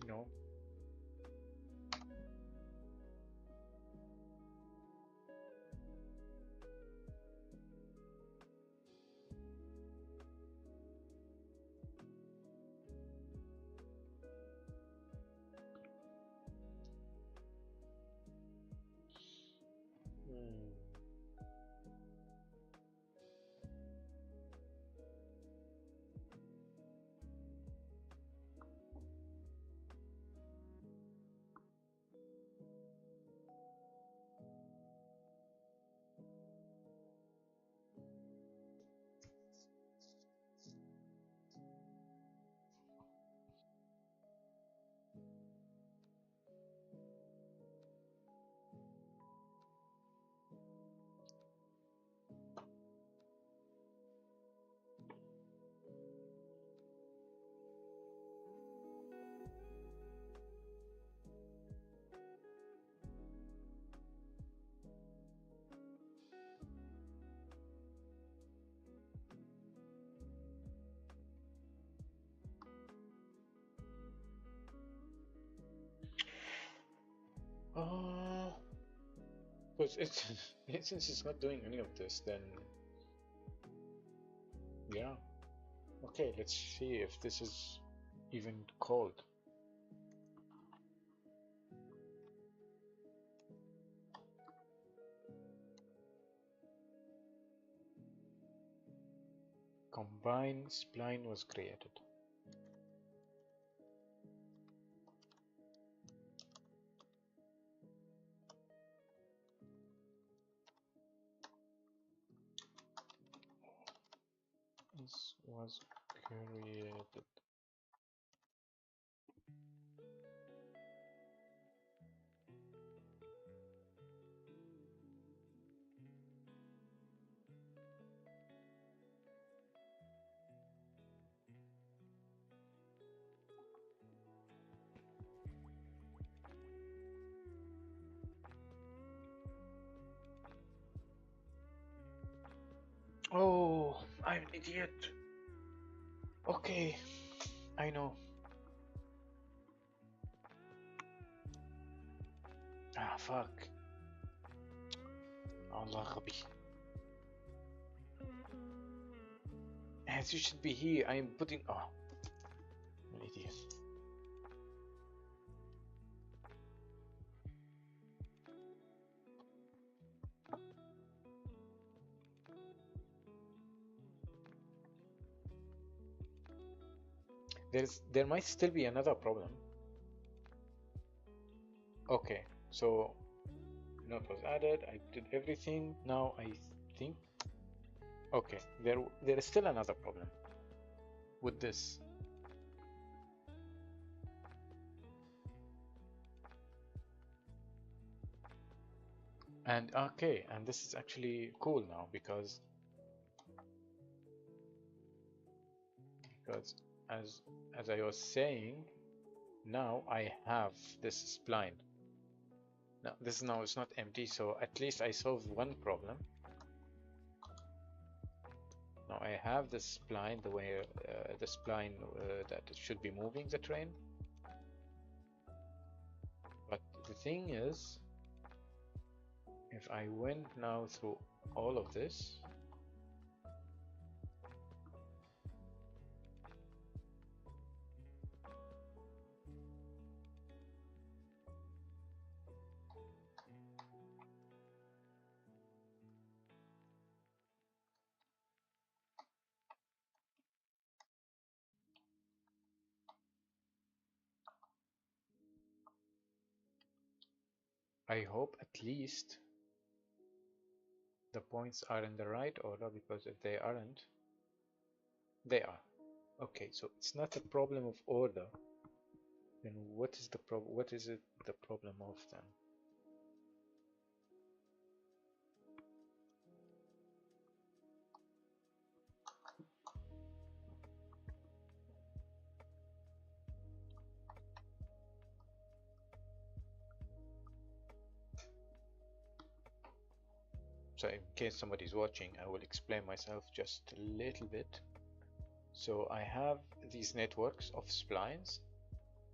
No. Because it's since it's not doing any of this, then yeah. Okay, let's see if this is even called. Combine spline was created. This was created. Oh, I'm an idiot. Okay, I know. Ah, fuck. Allah غبي. As you should be here. I am putting. Oh, an idiot. There might still be another problem. Okay, so note was added. I did everything. Now I think. Okay, there is still another problem with this. And okay, and this is actually cool now because as I was saying, now I have this spline. Now this now is not empty, so at least I solved one problem. Now I have this spline the way the spline that it should be moving the train. But the thing is, if I went now through all of this, I hope at least the points are in the right order, because if they aren't, they are. Okay, so it's not a problem of order. Then what is the problem? What is it the problem of then? So in case somebody's watching, I will explain myself just a little bit. So I have these networks of splines,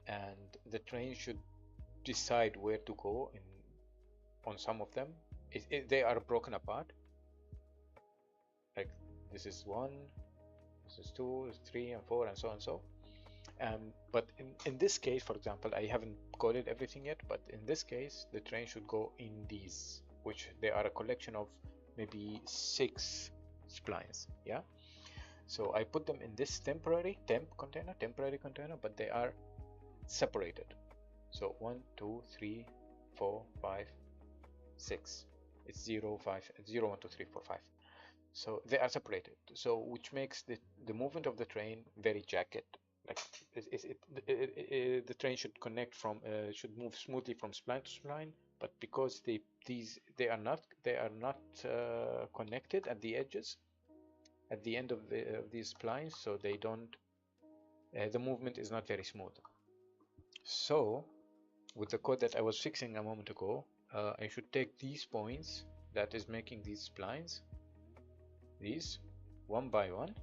and the train should decide where to go on some of them. They are broken apart. Like this is 1, this is 2, this is 3, and 4, and so on and so. But in this case, for example, I haven't coded everything yet, but in this case, the train should go in these, which they are a collection of maybe 6 splines. Yeah. So I put them in this temporary container, but they are separated. So 1, 2, 3, 4, 5, 6. It's 0, 5, 0, 1, 2, 3, 4, 5. So they are separated. So which makes the movement of the train very jagged. Like the train should connect from should move smoothly from spline to spline, but because they are not connected at the edges, at the end of these splines, so they don't the movement is not very smooth. So with the code that I was fixing a moment ago, I should take these points that is making these splines, these one by one,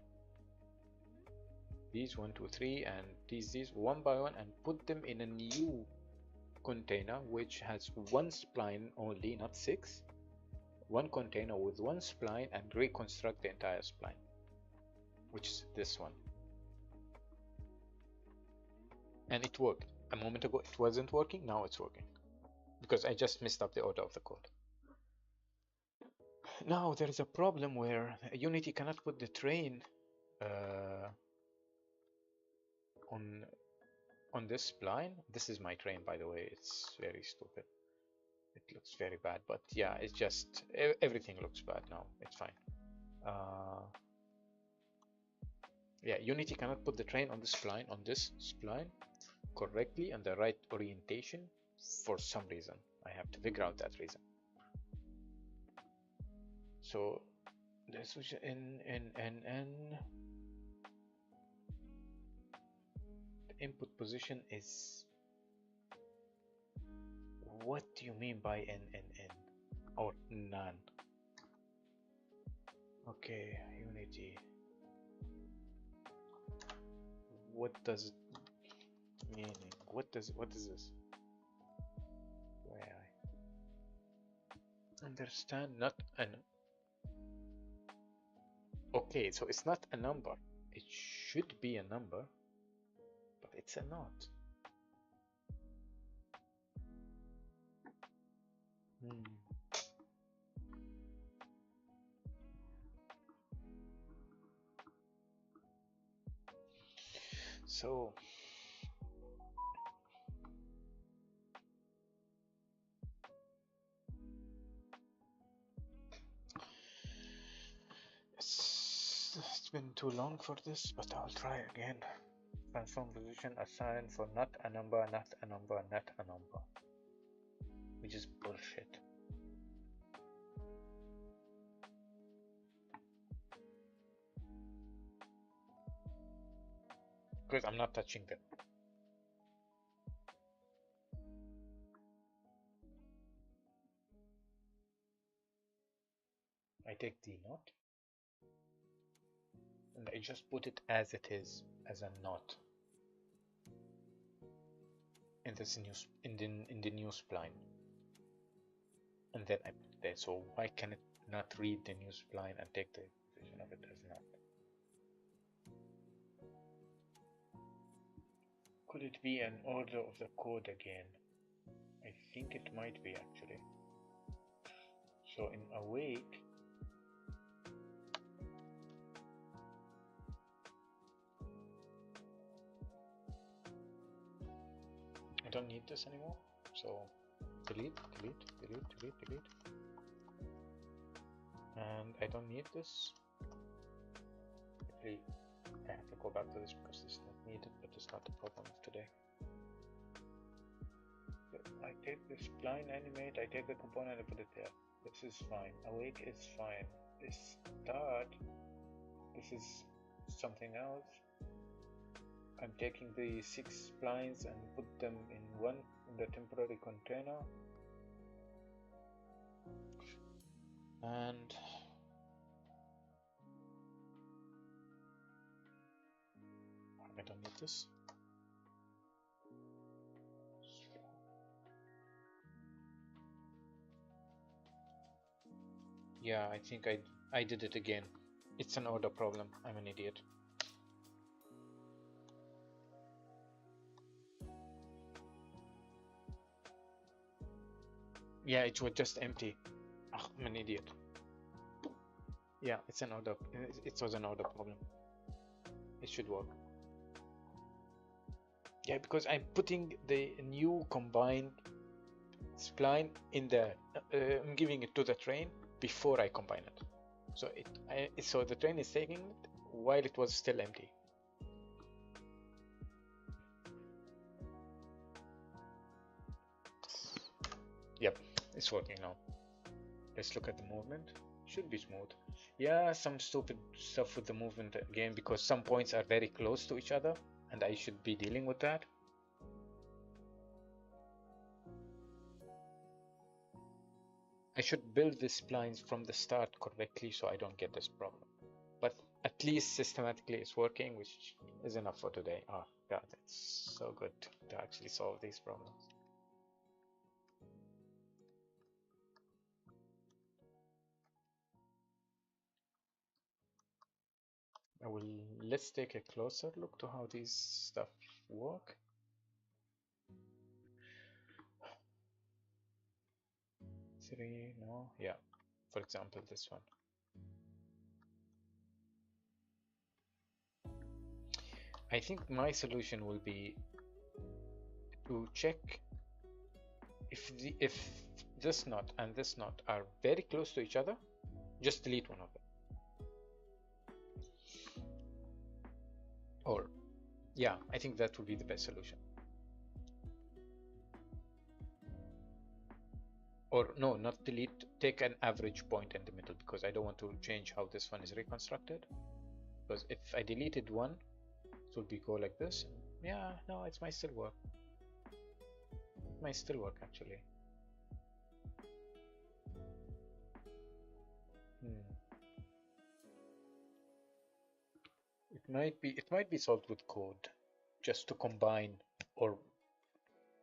these 1, 2, 3, and these one by one, and put them in a new container which has one spline only, not 6. One container with one spline, and reconstruct the entire spline, which is this one. And it worked. A moment ago it wasn't working, now it's working, because I just messed up the order of the code. Now there is a problem where Unity cannot put the train on this spline. This is my train, by the way. It's very stupid. It looks very bad, but yeah, it's just everything looks bad now. It's fine. Yeah, Unity cannot put the train on this spline correctly and the right orientation for some reason. I have to figure out that reason. So this was in the input position is, what do you mean by n or none? Okay, Unity. What does it meaning? What is this? Where I understand not an. Okay, so it's not a number. It should be a number, but it's a not. So it's been too long for this, but I'll try again. Transform position assign for not a number, not a number, not a number, which is bullshit. Because I'm not touching them. I take the not and I just put it as it is, as a not in this new in the new spline, and then I put it there. So why can it not read the new spline and take the position of it as not? Could it be an order of the code again? I think it might be actually. So in awake, I don't need this anymore. So delete. And I don't need this. Actually, I have to go back to this because this is not needed, but it's not the problem of today. I take the spline animate, I take the component and put it there. This is fine. Awake is fine. This start, this is something else. I'm taking the 6 splines and put them in the temporary container. And I don't need this. Yeah, I think I did it again. It's an order problem. I'm an idiot. Yeah, it was just empty. Oh, I'm an idiot. Yeah, it's an order. It was an order problem. It should work. Yeah, because I'm putting the new combined spline in the. I'm giving it to the train before I combine it. So so the train is taking it while it was still empty. Yep, it's working now. Let's look at the movement. Should be smooth. Yeah, some stupid stuff with the movement again because some points are very close to each other and I should be dealing with that. I should build the splines from the start correctly so I don't get this problem. But at least systematically it's working, which is enough for today. Oh god, it's so good to actually solve these problems. Let's take a closer look to how these stuff work. No, yeah. For example, this one. I think my solution will be to check if this knot and this knot are very close to each other, just delete one of them. Or yeah, I think that will be the best solution. Or no, not delete, take an average point in the middle, because I don't want to change how this one is reconstructed. Because if I deleted one, it would be go like this. Yeah, no, it might still work. It might still work actually. It might be solved with code, just to combine or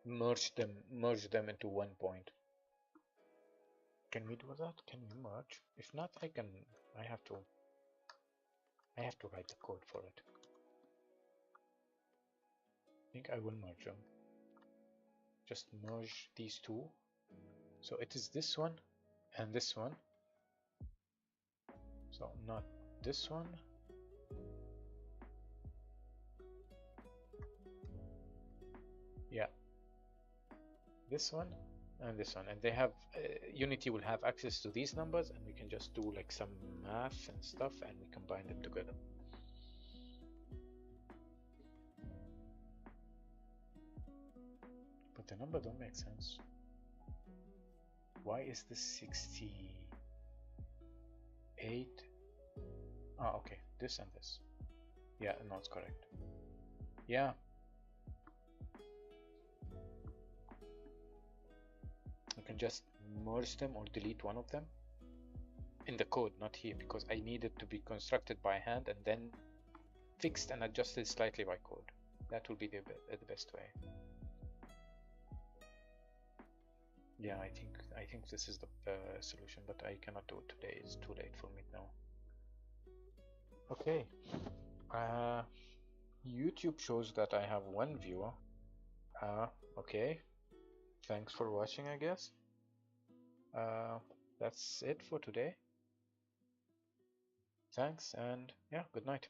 merge them into one point. Can we do that? Can we merge? If not, I have to write the code for it. I think I will merge them. Just merge these two. So it is this one and this one. So not this one. Yeah. This one and this one, and they have Unity will have access to these numbers, and we can just do like some math and stuff, and we combine them together. But the number don't make sense. Why is this 68? Ah, okay, this and this. Yeah, no, it's correct. Yeah. You can just merge them or delete one of them in the code, not here, because I need it to be constructed by hand and then fixed and adjusted slightly by code. That will be the best way. Yeah, I think this is the solution, but I cannot do it today. It's too late for me now. Okay. YouTube shows that I have one viewer. Okay. Thanks for watching, I guess. That's it for today. Thanks, and yeah, good night.